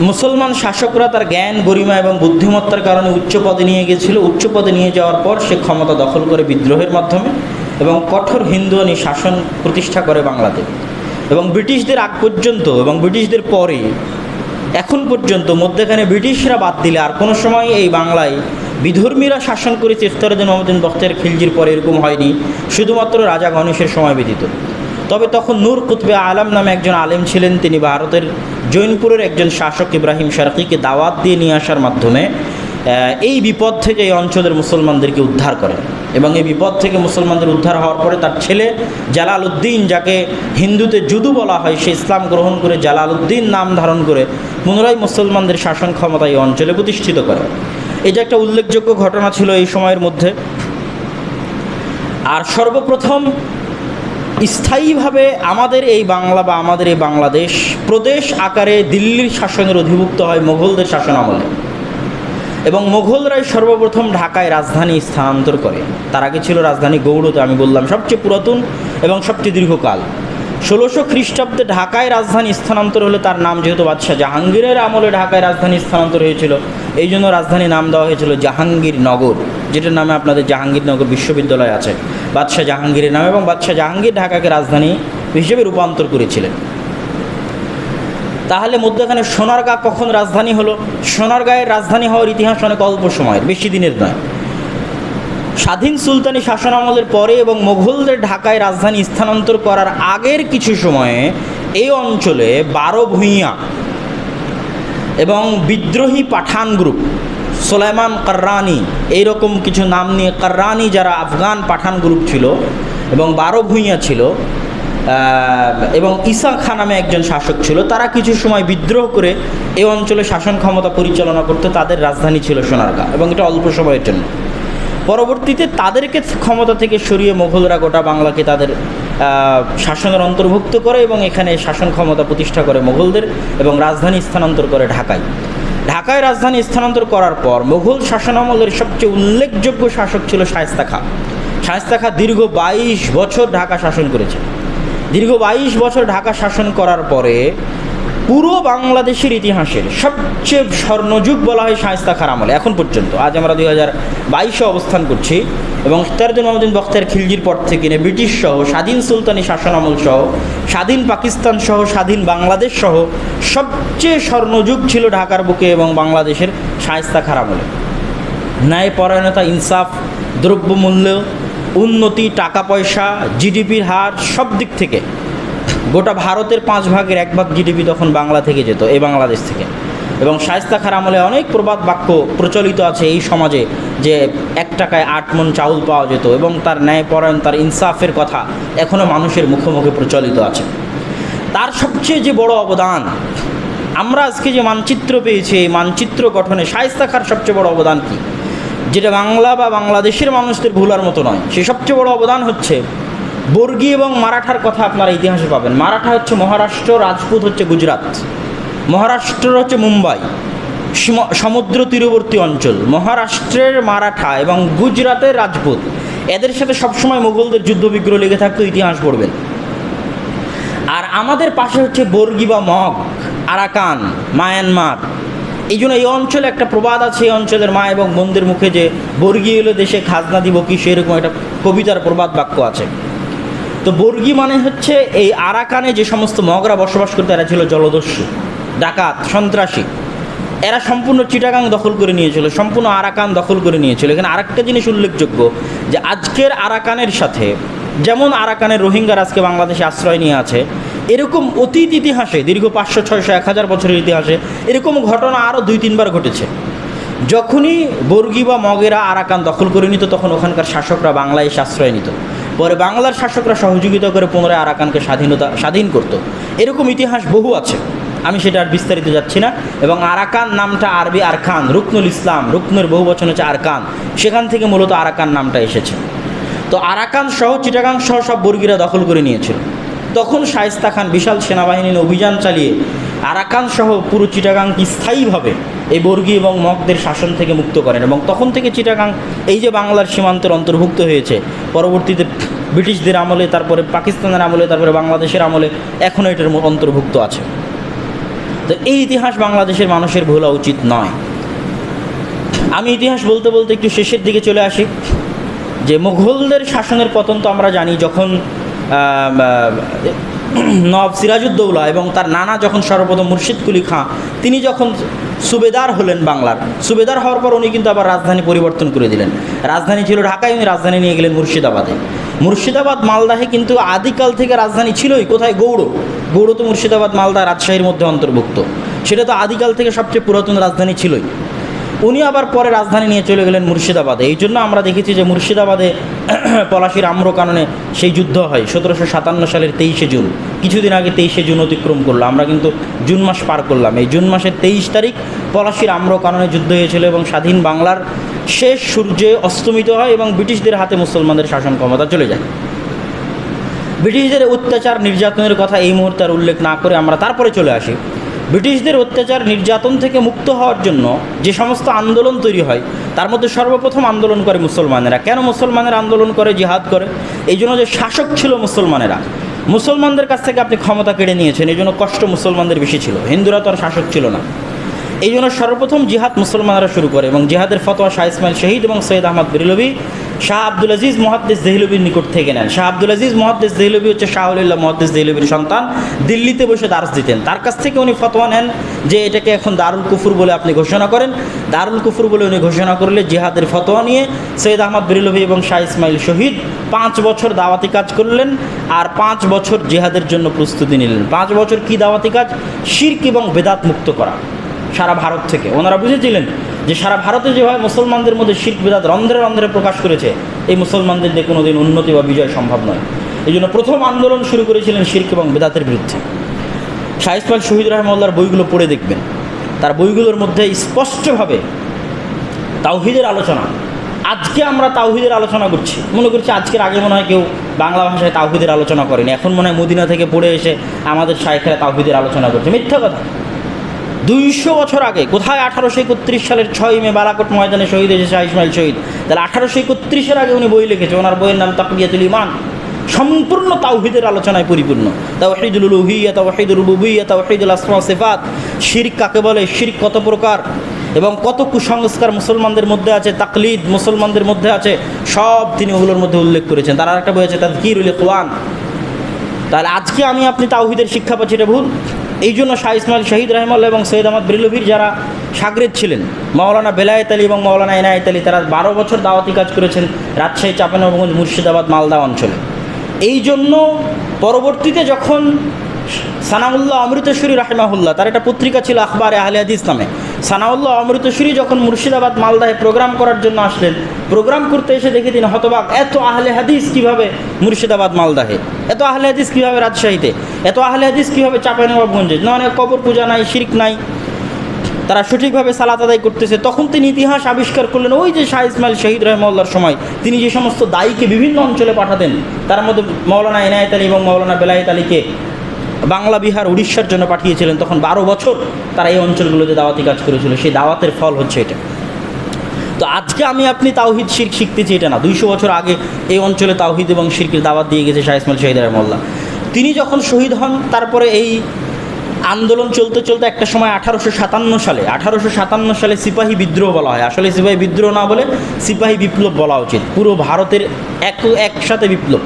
মুসলমান শাসকরা তার জ্ঞান, গরিমা এবং বুদ্ধিমত্তার কারণে উচ্চ পদে নিয়ে গেছিল। উচ্চ পদে নিয়ে যাওয়ার পর সে ক্ষমতা দখল করে বিদ্রোহের মাধ্যমে এবং কঠোর হিন্দুয়ানি শাসন প্রতিষ্ঠা করে বাংলাতে। এবং ব্রিটিশদের আগ পর্যন্ত এবং ব্রিটিশদের পরে এখন পর্যন্ত মধ্যেখানে ব্রিটিশরা বাদ দিলে আর কোনো সময় এই বাংলায় বিধর্মীরা শাসন করেছে ইখতিয়ারউদ্দিন মোহাম্মদ বখতিয়ার খিলজির পরে এরকম হয়নি, শুধুমাত্র রাজা গণেশের সময় ব্যতীত। তবে তখন নূর কুতবে আলম নামে একজন আলেম ছিলেন, তিনি ভারতের জৈনপুরের একজন শাসক ইব্রাহিম শারকিকে দাওয়াত দিয়ে নিয়ে আসার মাধ্যমে এই বিপদ থেকে এই অঞ্চলের মুসলমানদেরকে উদ্ধার করেন। এবং এই বিপদ থেকে মুসলমানদের উদ্ধার হওয়ার পরে তার ছেলে জালালউদ্দিন, যাকে হিন্দুতে যদু বলা হয়, সে ইসলাম গ্রহণ করে জালালউদ্দিন নাম ধারণ করে পুনরায় মুসলমানদের শাসন ক্ষমতা এই অঞ্চলে প্রতিষ্ঠিত করে। এটা একটা উল্লেখযোগ্য ঘটনা ছিল এই সময়ের মধ্যে। আর সর্বপ্রথম স্থায়ীভাবে আমাদের এই বাংলা বা আমাদের এই বাংলাদেশ প্রদেশ আকারে দিল্লির শাসনের অধিভুক্ত হয় মোগলদের শাসন আমলে। এবং মোগলরাই সর্বপ্রথম ঢাকায় রাজধানী স্থানান্তর করে। তার আগে ছিল রাজধানী গৌড়তে, আমি বললাম সবচেয়ে পুরাতন এবং সবচেয়ে দীর্ঘকাল। 1600 খ্রিস্টাব্দে ঢাকায় রাজধানী স্থানান্তর হলে, তার নাম যেহেতু বাদশাহ জাহাঙ্গীরের আমলে ঢাকায় রাজধানী স্থানান্তর হয়েছিল, এই জন্য রাজধানী নাম দেওয়া হয়েছিল জাহাঙ্গীরনগর, যেটার নামে আপনাদের জাহাঙ্গীরনগর বিশ্ববিদ্যালয় আছে বাদশাহ জাহাঙ্গীরের নামে। এবং বাদশাহ জাহাঙ্গীর ঢাকাকে রাজধানী হিসেবে রূপান্তর করেছিলেন। তাহলে মধ্যখানে সোনারগাঁ কখন রাজধানী হলো? সোনারগাঁয়ের রাজধানী হওয়ার ইতিহাস অনেক অল্প সময়ের, বেশি দিনের নয়। স্বাধীন সুলতানি শাসন আমলের পরে এবং মোগলদের ঢাকায় রাজধানী স্থানান্তর করার আগের কিছু সময়ে এই অঞ্চলে 12 ভূঁইয়া এবং বিদ্রোহী পাঠান গ্রুপ, সুলাইমান কাররানি, এইরকম কিছু নাম নিয়ে কাররানি যারা আফগান পাঠান গ্রুপ ছিল, এবং 12 ভূঁইয়া ছিল, এবং ঈসা খান নামে একজন শাসক ছিল। তারা কিছু সময় বিদ্রোহ করে এই অঞ্চলে শাসন ক্ষমতা পরিচালনা করতে। তাদের রাজধানী ছিল সোনারগাঁ, এবং এটা অল্প সময়ের জন্য। পরবর্তীতে তাদেরকে ক্ষমতা থেকে সরিয়ে মোগলরা গোটা বাংলাকে তাদের শাসনের অন্তর্ভুক্ত করে এবং এখানে শাসন ক্ষমতা প্রতিষ্ঠা করে মোগলদের, এবং রাজধানী স্থানান্তর করে ঢাকায়। ঢাকায় রাজধানী স্থানান্তর করার পর মোগল শাসনামলের সবচেয়ে উল্লেখযোগ্য শাসক ছিল শায়েস্তা খাঁ। শায়েস্তা খাঁ দীর্ঘ 22 বছর ঢাকা শাসন করেছে। দীর্ঘ 22 বছর ঢাকা শাসন করার পরে পুরো বাংলাদেশের ইতিহাসের সবচেয়ে স্বর্ণযুগ বলা হয় শায়েস্তা খাঁর আমলে এখন পর্যন্ত। আজ আমরা 2022-এ অবস্থান করছি, এবং ইখতিয়ারউদ্দিন মোহাম্মদ বখতিয়ার খিলজির পর থেকে ব্রিটিশ সহ, স্বাধীন সুলতানি শাসন আমল সহ, স্বাধীন পাকিস্তান সহ, স্বাধীন বাংলাদেশ সহ সবচেয়ে স্বর্ণযুগ ছিল ঢাকার বুকে এবং বাংলাদেশের শায়েস্তা খাঁর আমলে। ন্যায়পরায়ণতা, ইনসাফ, দ্রব্যমূল্য, উন্নতি, টাকা পয়সা, জিডিপির হার, সব দিক থেকে গোটা ভারতের 5 ভাগের 1 ভাগ জিডিপি তখন বাংলা থেকে যেত, এই বাংলাদেশ থেকে। এবং শায়েস্তা খাঁর আমলে অনেক প্রবাদ বাক্য প্রচলিত আছে এই সমাজে, যে 1 টাকায় 8 মণ চাউল পাওয়া যেত, এবং তার ন্যায়পরায়ণ, তার ইনসাফের কথা এখনও মানুষের মুখে মুখে প্রচলিত আছে। তার সবচেয়ে যে বড় অবদান, আমরা আজকে যে মানচিত্র পেয়েছি, এই মানচিত্র গঠনে শায়েস্তা খাঁর সবচেয়ে বড় অবদান কি, যেটা বাংলা বা বাংলাদেশের মানুষদের ভুলার মতো নয়, সে সবচেয়ে বড় অবদান হচ্ছে বর্গী এবং মারাঠার কথা আপনারা ইতিহাসে পাবেন। মারাঠা হচ্ছে মহারাষ্ট্র, রাজপুত হচ্ছে গুজরাট। মহারাষ্ট্র হচ্ছে মুম্বাই, সমুদ্র তীরবর্তী অঞ্চল। মহারাষ্ট্রের মারাঠা এবং গুজরাটের রাজপুত, এদের সাথে সবসময় মুঘলদের যুদ্ধবিগ্রহ লেগে থাকতো, ইতিহাস পড়বেন। আর আমাদের পাশে হচ্ছে বর্গী বা মগ, আরাকান, মায়ানমার। এই জন্য এই অঞ্চলে একটা প্রবাদ আছে, এই অঞ্চলের মা এবং বোনদের মুখে, যে বর্গী এলো দেশে খাজনা দিব কি, সেরকম একটা কবিতার প্রবাদ বাক্য আছে। তো বর্গী মানে হচ্ছে এই আরাকানে যে সমস্ত মগরা বসবাস করতে, এরা ছিল জলদস্যু, ডাকাত, সন্ত্রাসী। এরা সম্পূর্ণ চিটাগাং দখল করে নিয়েছিল, সম্পূর্ণ আরাকান দখল করে নিয়েছিল। এখানে আরেকটা জিনিস উল্লেখযোগ্য, যে আজকের আরাকানের সাথে যেমন আরাকানের রোহিঙ্গার আজকে বাংলাদেশে আশ্রয় নিয়ে আছে, এরকম অতীত ইতিহাসে দীর্ঘ 500, 600, 1000 বছরের ইতিহাসে এরকম ঘটনা আরও 2-3 বার ঘটেছে। যখনই বর্গী বা মগেরা আরাকান দখল করে নিত, তখন ওখানকার শাসকরা বাংলায় এসে আশ্রয় নিত। পরে বাংলার শাসকরা সহযোগিতা করে পুনরায় আরাকানকে স্বাধীন করত। এরকম ইতিহাস বহু আছে, আমি সেটা আর বিস্তারিত যাচ্ছি না। এবং আরাকান নামটা আরবি আরকান, রুকনুল ইসলাম, রুকনের বহু বচন হচ্ছে আরকান, সেখান থেকে মূলত আরাকান নামটা এসেছে। তো আরাকান সহ, চিটাগাং সহ সব বর্গীরা দখল করে নিয়েছিল। তখন শায়েস্তা খান বিশাল সেনাবাহিনী নিয়ে অভিযান চালিয়ে আরাকান সহ পুরো চিটাগাংকে স্থায়ীভাবে এই বর্গী এবং মগদের শাসন থেকে মুক্ত করেন। এবং তখন থেকে চিটাগাং এই যে বাংলার সীমান্তের অন্তর্ভুক্ত হয়েছে, পরবর্তীতে ব্রিটিশদের আমলে, তারপরে পাকিস্তানের আমলে, তারপরে বাংলাদেশের আমলে এখনও এটার অন্তর্ভুক্ত আছে। তো এই ইতিহাস বাংলাদেশের মানুষের ভোলা উচিত নয়। আমি ইতিহাস বলতে বলতে একটু শেষের দিকে চলে আসি, যে মুঘলদের শাসনের পতন তো আমরা জানি। যখন নবাব সিরাজউদ্দৌলা এবং তার নানা যখন সর্বপ্রথম মুর্শিদ কুলি খাঁ, তিনি যখন সুবেদার হলেন বাংলার, সুবেদার হওয়ার পর উনি কিন্তু আবার রাজধানী পরিবর্তন করে দিলেন। রাজধানী ছিল ঢাকায়, উনি রাজধানী নিয়ে গেলেন মুর্শিদাবাদে। মুর্শিদাবাদ মালদাহে কিন্তু আদিকাল থেকে রাজধানী ছিলই। কোথায়? গৌড়। গৌড় তো মুর্শিদাবাদ, মালদা, রাজশাহীর মধ্যে অন্তর্ভুক্ত। সেটা তো আদিকাল থেকে সবচেয়ে পুরাতন রাজধানী ছিলই। উনি আবার পরে রাজধানী নিয়ে চলে গেলেন মুর্শিদাবাদে। এই জন্য আমরা দেখেছি যে মুর্শিদাবাদে পলাশির আম্রকাননে সেই যুদ্ধ হয় 1757 সালের 23শে জুন। কিছুদিন আগে 23শে জুন অতিক্রম করলো, আমরা কিন্তু জুন মাস পার করলাম। এই জুন মাসের 23 তারিখ পলাশির আম্রকাননে যুদ্ধ হয়েছিল এবং স্বাধীন বাংলার শেষ সূর্যে অস্তমিত হয় এবং ব্রিটিশদের হাতে মুসলমানদের শাসন ক্ষমতা চলে যায়। ব্রিটিশদের অত্যাচার নির্যাতনের কথা এই মুহূর্তে আর উল্লেখ না করে আমরা তারপরে চলে আসি ব্রিটিশদের অত্যাচার নির্যাতন থেকে মুক্ত হওয়ার জন্য যে সমস্ত আন্দোলন তৈরি হয় তার মধ্যে সর্বপ্রথম আন্দোলন করে মুসলমানেরা। কেন মুসলমানেরা আন্দোলন করে, জিহাদ করে? এই জন্য যে শাসক ছিল মুসলমানেরা, মুসলমানদের কাছ থেকে আপনি ক্ষমতা কেড়ে নিয়েছেন, এই জন্য কষ্ট মুসলমানদের বেশি ছিল, হিন্দুরা তো আর শাসক ছিল না। এই জন্য সর্বপ্রথম জিহাদ মুসলমানরা শুরু করে এবং জিহাদের ফতোয়া শাহ ইসমাইল শহীদ এবং সৈয়দ আহমদ বেরলভী শাহ আব্দুল আজিজ মুহাদ্দিস দেহলভীর নিকট থেকে নেন। শাহ আব্দুল আজিজ মুহাদ্দিস দেহলভী হচ্ছে শাহ আলিল্লাহ মুহাদ্দিস দেহলভীর সন্তান, দিল্লিতে বসে দার্স দিতেন। তার কাছ থেকে উনি ফতোয়া নেন যে এটাকে এখন দারুল কুফর বলে আপনি ঘোষণা করেন। দারুল কুফর বলে উনি ঘোষণা করলে জিহাদের ফতোয়া নিয়ে সৈয়দ আহমদ বেরলভী এবং শাহ ইসমাইল শহীদ 5 বছর দাওয়াতি কাজ করলেন আর 5 বছর জিহাদের জন্য প্রস্তুতি নিলেন। 5 বছর কি দাওয়াতি কাজ? শিরক এবং বেদাত মুক্ত করা সারা ভারত থেকে। ওনারা বুঝেছিলেন যে সারা ভারতে যেভাবে মুসলমানদের মধ্যে শিরক বেদাত রন্ধ্রে রন্ধ্রে প্রকাশ করেছে, এই মুসলমানদের দিয়ে কোনোদিন উন্নতি বা বিজয় সম্ভব নয়। এই জন্য প্রথম আন্দোলন শুরু করেছিলেন শিরক এবং বেদাতের বিরুদ্ধে। শাহ ইসমাইল শহীদ রাহমাহুল্লাহর বইগুলো পড়ে দেখবেন, তার বইগুলোর মধ্যে স্পষ্টভাবে তাওহীদের আলোচনা। আজকে আমরা তাওহীদের আলোচনা করছি, মনে করছি আজকের আগে মনে হয় কেউ বাংলা ভাষায় তাওহীদের আলোচনা করেনি, এখন মনে হয় মদিনা থেকে পড়ে এসে আমাদের শাইখেরা তাওহীদের আলোচনা করছে। মিথ্যা কথা। 200 বছর আগে কোথায় 1831 সালের 6 মে বালাকোট ময়দানে শহীদ হয়েছে শাহ ইসমাইল শহীদ। তাহলে 1831-এর আগে উনি বই লিখেছে, ওনার বইয়ের নাম তাকবিয়াতুল ঈমান, সম্পূর্ণ তাওহীদের আলোচনায় পরিপূর্ণ। তাওহীদুল উলুহিয়্যাহ, তাওহীদুর রুবুবিয়্যাহ, তাওহীদুল আসমা ওয়া সিফাত, শিরক কাকে বলে, শিরক কত প্রকার এবং কত কুসংস্কার মুসলমানদের মধ্যে আছে, তাকলিদ মুসলমানদের মধ্যে আছে, সব তিনি ওগুলোর মধ্যে উল্লেখ করেছেন। তার আরেকটা বই আছে তাযকিরুল ইখওয়ান। তাহলে আজকে আপনি তাওহীদের শিক্ষা পাচ্ছি, এটা ভুল। এই জন্য শাহ ইসমাইল শহীদ রাহমাহুল্লাহ এবং সৈয়দ আহমদ বেরলভীর যারা শাগরেদ ছিলেন, মাওলানা বেলায়েত আলী এবং মাওলানা এনায়েত আলী, তারা 12 বছর দাওয়াতি কাজ করেছেন রাজশাহী, চাঁপাইনবাবগঞ্জ, মুর্শিদাবাদ, মালদা অঞ্চলে। এই জন্য পরবর্তীতে যখন সানাউল্লাহ অমৃতসরী রাহিমাহুল্লাহ, তার একটা পত্রিকা ছিল আখবারে আহলে হাদিস নামে, সানাউল্লাহ অমৃতসরী যখন মুর্শিদাবাদ মালদায় প্রোগ্রাম করার জন্য আসলেন, প্রোগ্রাম করতে এসে দেখে তিনি হতবাক, এত আহলে হাদিস কীভাবে মুর্শিদাবাদ মালদাহে, এত আহলে হাদিস কীভাবে রাজশাহীতে, এত আহলে হাদিস কীভাবে চাঁপাইনবাবগঞ্জে, না কবর পূজা নাই, শিরক নাই, তারা সঠিকভাবে সালাত আদায় করতেছে। তখন তিনি ইতিহাস আবিষ্কার করলেন, ওই যে শাহ ইসমাইল শহীদ রাহমাহুল্লাহর সময় তিনি যে সমস্ত দায়ীকে বিভিন্ন অঞ্চলে পাঠাতেন, তার মধ্যে মাওলানা এনায়েত আলী এবং মাওলানা বেলায়েত আলীকে বাংলা, বিহার, উড়িষ্যার জন্য পাঠিয়েছিলেন। তখন 12 বছর তারা এই অঞ্চলগুলোতে দাওয়াতি কাজ করেছিল, সেই দাওয়াতের ফল হচ্ছে এটা। তো আজকে আপনি তাওহীদ শিরক শিখতেছি, এটা না। 200 বছর আগে এই অঞ্চলে তাওহীদ এবং শিরকের দাওয়াত দিয়ে গেছে শাহ ইসমাইল শহীদ রাহমাহুল্লাহ। তিনি যখন শহীদ হন, তারপরে এই আন্দোলন চলতে চলতে একটা সময় 1857 সালে সিপাহী বিদ্রোহ বলা হয়। আসলে সিপাহী বিদ্রোহ না বলে সিপাহী বিপ্লব বলা উচিত। পুরো ভারতের একসাথে বিপ্লব।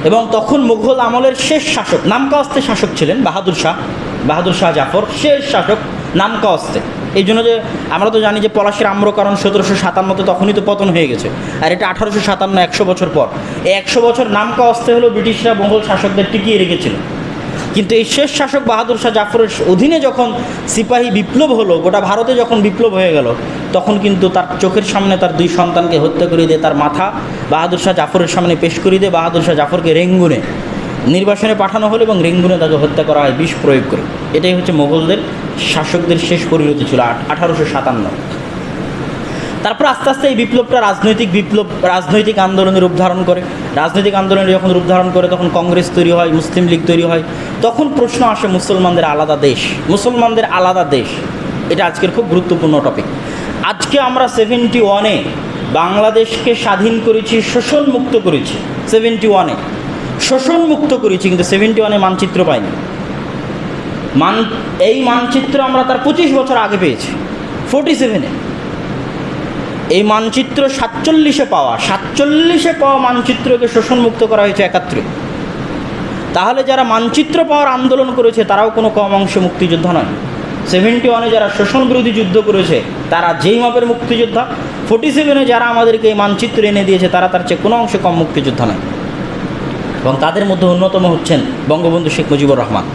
এবং তখন মুঘল আমলের শেষ শাসক, নামকাওয়াস্তে শাসক ছিলেন বাহাদুর শাহ জাফর, শেষ শাসক নামকাওয়াস্তে। এই জন্য যে আমরা তো জানি যে পলাশির আম্রকারণ 1757-তে তখনই তো পতন হয়ে গেছে, আর এটা 1857, 100 বছর পর। এই 100 বছর নামকাওয়াস্তে হলো ব্রিটিশরা মুঘল শাসকদের টিকিয়ে রেখেছিল। কিন্তু এই শেষ শাসক বাহাদুর শাহ জাফরের অধীনে যখন সিপাহী বিপ্লব হলো, গোটা ভারতে যখন বিপ্লব হয়ে গেল, তখন কিন্তু তার চোখের সামনে তার 2 সন্তানকে হত্যা করে দিয়ে, তার মাথা বাহাদুর শাহ জাফরের সামনে পেশ করে দিয়ে বাহাদুর শাহ জাফরকে রেঙ্গুনে নির্বাসনে পাঠানো হলো এবং রেঙ্গুনে তাকে হত্যা করা হয় বিষ প্রয়োগ করে। এটাই হচ্ছে মোগলদের শাসকদের শেষ পরিণতি ছিল 1857। তারপর আস্তে আস্তে এই বিপ্লবটা রাজনৈতিক আন্দোলনের রূপ ধারণ করে। রাজনৈতিক আন্দোলনে যখন রূপ ধারণ করে, তখন কংগ্রেস তৈরি হয়, মুসলিম লীগ তৈরি হয়। তখন প্রশ্ন আসে মুসলমানদের আলাদা দেশ। এটা আজকের খুব গুরুত্বপূর্ণ টপিক। আজকে আমরা 71-এ বাংলাদেশকে স্বাধীন করেছি, শোষণ মুক্ত করেছি। 71-এ শোষণ মুক্ত করেছি, কিন্তু 71-এ মানচিত্র পাইনি। এই মানচিত্র আমরা তার 25 বছর আগে পেয়েছি, 47-এ। এই মানচিত্র 47-এ পাওয়া মানচিত্রকে শোষণমুক্ত করা হয়েছে 71-এ। তাহলে যারা মানচিত্র পাওয়ার আন্দোলন করেছে তারাও কোনো কম অংশে মুক্তিযোদ্ধা নয়। 71-এ যারা শোষণ বিরোধী যুদ্ধ করেছে তারা যেই মাপের মুক্তিযোদ্ধা, 47-এ যারা আমাদেরকে এই মানচিত্র এনে দিয়েছে তারা তার চেয়ে কোনো অংশে কম মুক্তিযোদ্ধা নয়। এবং তাদের মধ্যে অন্যতম হচ্ছেন বঙ্গবন্ধু শেখ মুজিবুর রহমান।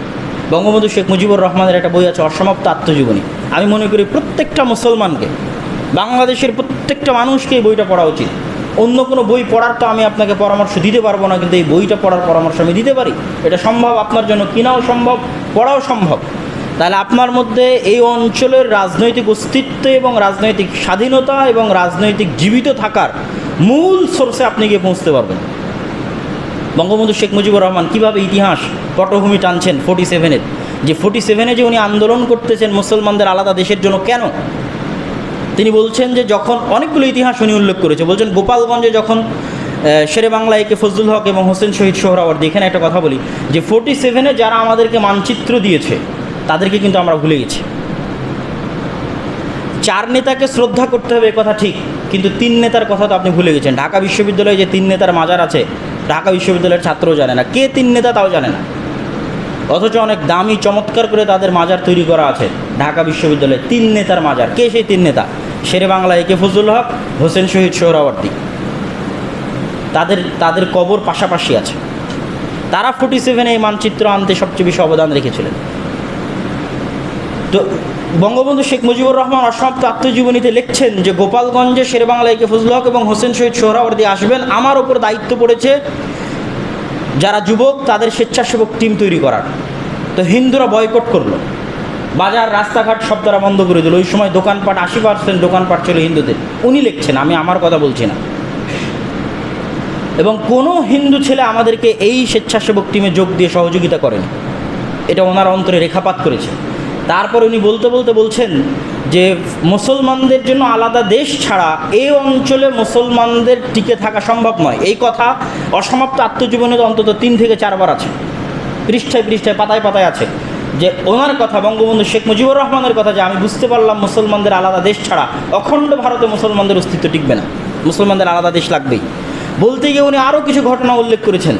বঙ্গবন্ধু শেখ মুজিবুর রহমানের একটা বই আছে, অসমাপ্ত আত্মজীবনী। আমি মনে করি প্রত্যেকটা মুসলমানকে, বাংলাদেশের প্রত্যেকটা মানুষকে এই বইটা পড়া উচিত। অন্য কোনো বই পড়ার তো আমি আপনাকে পরামর্শ দিতে পারবো না, কিন্তু এই বইটা পড়ার পরামর্শ আমি দিতে পারি। এটা সম্ভব, আপনার জন্য কেনাও সম্ভব, পড়াও সম্ভব। তাহলে আপনার মধ্যে এই অঞ্চলের রাজনৈতিক অস্তিত্ব এবং রাজনৈতিক স্বাধীনতা এবং রাজনৈতিক জীবিত থাকার মূল সোর্সে আপনি গিয়ে পৌঁছতে পারবেন। বঙ্গবন্ধু শেখ মুজিবুর রহমান কীভাবে ইতিহাস পটভূমি টানছেন 47-এর, যে 47-এ যে উনি আন্দোলন করতেছেন মুসলমানদের আলাদা দেশের জন্য, কেন? তিনি বলছেন যে যখন অনেকগুলো ইতিহাস উনি উল্লেখ করেছে, বলছেন গোপালগঞ্জে যখন শেরে বাংলা একে ফজলুল হক এবং হোসেন শহীদ সোহরাওয়ার্দী, এখানে একটা কথা বলি যে 47-এ যারা আমাদেরকে মানচিত্র দিয়েছে তাদেরকে কিন্তু আমরা ভুলে গেছি। 4 নেতাকে শ্রদ্ধা করতে হবে, কথা ঠিক, কিন্তু 3 নেতার কথা তো আপনি ভুলে গেছেন। ঢাকা বিশ্ববিদ্যালয়ে যে 3 নেতার মাজার আছে, ঢাকা বিশ্ববিদ্যালয়ের ছাত্রও জানে না কে 3 নেতা, তাও জানে না, অথচ অনেক দামি চমৎকার করে তাদের মাজার তৈরি করা আছে ঢাকা বিশ্ববিদ্যালয়ে। 3 নেতার মাজার, কে সেই 3 নেতা? শেরে বাংলা একে ফজলুল হক, হোসেন শহীদ সোহরাওয়ার্দী, তাদের কবর পাশাপাশি আছে। তারা 47-এ এই মানচিত্র আনতে সবচেয়ে বেশি অবদান রেখেছিলেন। তো বঙ্গবন্ধু শেখ মুজিবুর রহমান অসমাপ্ত আত্মজীবনীতে লিখছেন যে গোপালগঞ্জে শেরে বাংলা একে ফজলুল হক এবং হোসেন শহীদ সোহরাওয়ার্দী আসবেন, আমার ওপর দায়িত্ব পড়েছে যারা যুবক তাদের স্বেচ্ছাসেবক টিম তৈরি করার। তো হিন্দুরা বয়কট করলো, বাজার রাস্তাঘাট সব তারা বন্ধ করে দিল। ওই সময় দোকানপাট 80% দোকানপাট ছিল হিন্দুদের। উনি লিখছেন, আমি আমার কথা বলছি না। এবং কোনো হিন্দু ছেলে আমাদেরকে এই স্বেচ্ছাসেবক টিমে যোগ দিয়ে সহযোগিতা করেনি, এটা ওনার অন্তরে রেখাপাত করেছে। তারপর উনি বলতে বলতে বলছেন যে মুসলমানদের জন্য আলাদা দেশ ছাড়া এই অঞ্চলে মুসলমানদের টিকে থাকা সম্ভব নয়। এই কথা অসমাপ্ত আত্মজীবনীতে অন্তত 3 থেকে 4 বার আছে, পৃষ্ঠায় পৃষ্ঠায় পাতায় পাতায় আছে, যে ওনার কথা, বঙ্গবন্ধু শেখ মুজিবুর রহমানের কথা, যে আমি বুঝতে পারলাম মুসলমানদের আলাদা দেশ ছাড়া অখণ্ড ভারতে মুসলমানদের অস্তিত্ব টিকবে না, মুসলমানদের আলাদা দেশ লাগবেই। বলতে গিয়ে উনি আরও কিছু ঘটনা উল্লেখ করেছেন,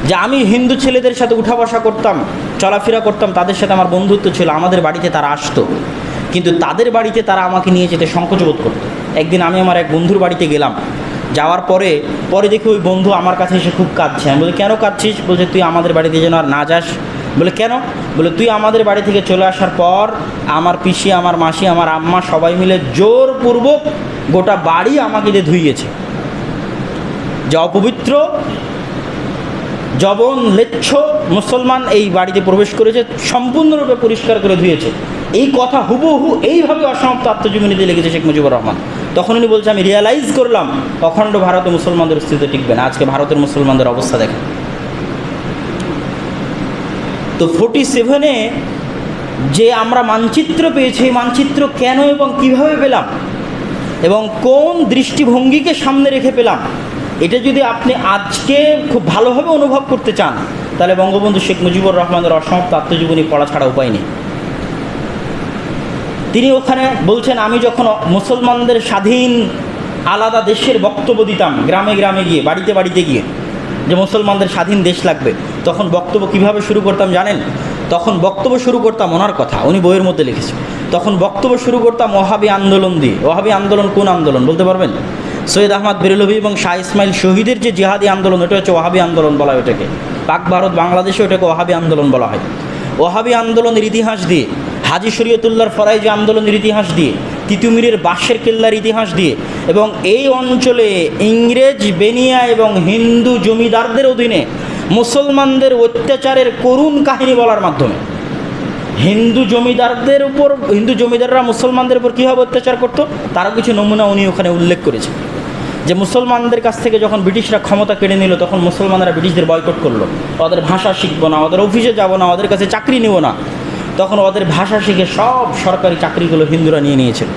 যে আমি হিন্দু ছেলেদের সাথে উঠা বসা করতাম, চলাফেরা করতাম, তাদের সাথে আমার বন্ধুত্ব ছিল, আমাদের বাড়িতে তারা আসতো, কিন্তু তাদের বাড়িতে তারা আমাকে নিয়ে যেতে সংকোচবোধ করতো। একদিন আমি আমার এক বন্ধুর বাড়িতে গেলাম, যাওয়ার পরে দেখি ওই বন্ধু আমার কাছে এসে খুব কাঁদছে। আমি বলি, কেন কাঁদছিস? বলছে, তুই আমাদের বাড়িতে যেন আর না যাস। বলে, কেন? বলে, তুই আমাদের বাড়ি থেকে চলে আসার পর আমার পিসি, আমার মাসি, আমার আম্মা সবাই মিলে জোরপূর্বক গোটা বাড়ি আমাকে দিয়ে ধুইয়েছে, যে অপবিত্র জবন লেচ্ছ মুসলমান এই বাড়িতে প্রবেশ করেছে, সম্পূর্ণরূপে পরিষ্কার করে ধুয়েছে। এই কথা হুবহু এইভাবে অসমাপ্ত আত্মজীবনীতে লিখেছে শেখ মুজিবুর রহমান। তখন উনি বলছে, আমি রিয়ালাইজ করলাম অখণ্ড ভারতে মুসলমানদের অস্তিত্ব টিকবে না। আজকে ভারতের মুসলমানদের অবস্থা দেখেন। তো 47-এ যে আমরা মানচিত্র পেয়েছি, এই মানচিত্র কেন এবং কিভাবে পেলাম এবং কোন দৃষ্টিভঙ্গিকে সামনে রেখে পেলাম, এটা যদি আপনি আজকে খুব ভালোভাবে অনুভব করতে চান, তাহলে বঙ্গবন্ধু শেখ মুজিবুর রহমানের অসমাপ্ত আত্মজীবনী পড়া ছাড়া উপায় নেই। তিনি ওখানে বলছেন, আমি যখন মুসলমানদের স্বাধীন আলাদা দেশের বক্তব্য দিতাম, গ্রামে গ্রামে গিয়ে, বাড়িতে বাড়িতে গিয়ে, যে মুসলমানদের স্বাধীন দেশ লাগবে, তখন বক্তব্য কিভাবে শুরু করতাম জানেন? তখন বক্তব্য শুরু করতাম, ওনার কথা উনি বইয়ের মধ্যে লিখেছে, তখন বক্তব্য শুরু করতাম ওয়াহাবি আন্দোলন দিয়ে। ওয়াহাবি আন্দোলন কোন আন্দোলন বলতে পারবেন? সৈয়দ আহমদ বেরেলভি এবং শাহ ইসমাইল শহীদের যে জিহাদি আন্দোলন, ওটা হচ্ছে ওয়াহাবি আন্দোলন বলা হয়। ওটাকে পাক ভারত বাংলাদেশে ওটাকে ওয়াহাবি আন্দোলন বলা হয়। ওয়াহাবি আন্দোলনের ইতিহাস দিয়ে, হাজী শরীয়তুল্লাহর ফরাইজি আন্দোলনের ইতিহাস দিয়ে, তিতুমিরের বাঁশের কেল্লার ইতিহাস দিয়ে, এবং এই অঞ্চলে ইংরেজ, বেনিয়া এবং হিন্দু জমিদারদের অধীনে মুসলমানদের অত্যাচারের করুণ কাহিনী বলার মাধ্যমে, হিন্দু জমিদাররা মুসলমানদের উপর কীভাবে অত্যাচার করতো তারও কিছু নমুনা উনি ওখানে উল্লেখ করেছেন। যে মুসলমানদের কাছ থেকে যখন ব্রিটিশরা ক্ষমতা কেড়ে নিল, তখন মুসলমানরা ব্রিটিশদের বয়কট করলো, ওদের ভাষা শিখবো না, ওদের অফিসে যাব না, ওদের কাছে চাকরি নেব না। তখন ওদের ভাষা শিখে সব সরকারি চাকরিগুলো হিন্দুরা নিয়ে নিয়েছিল।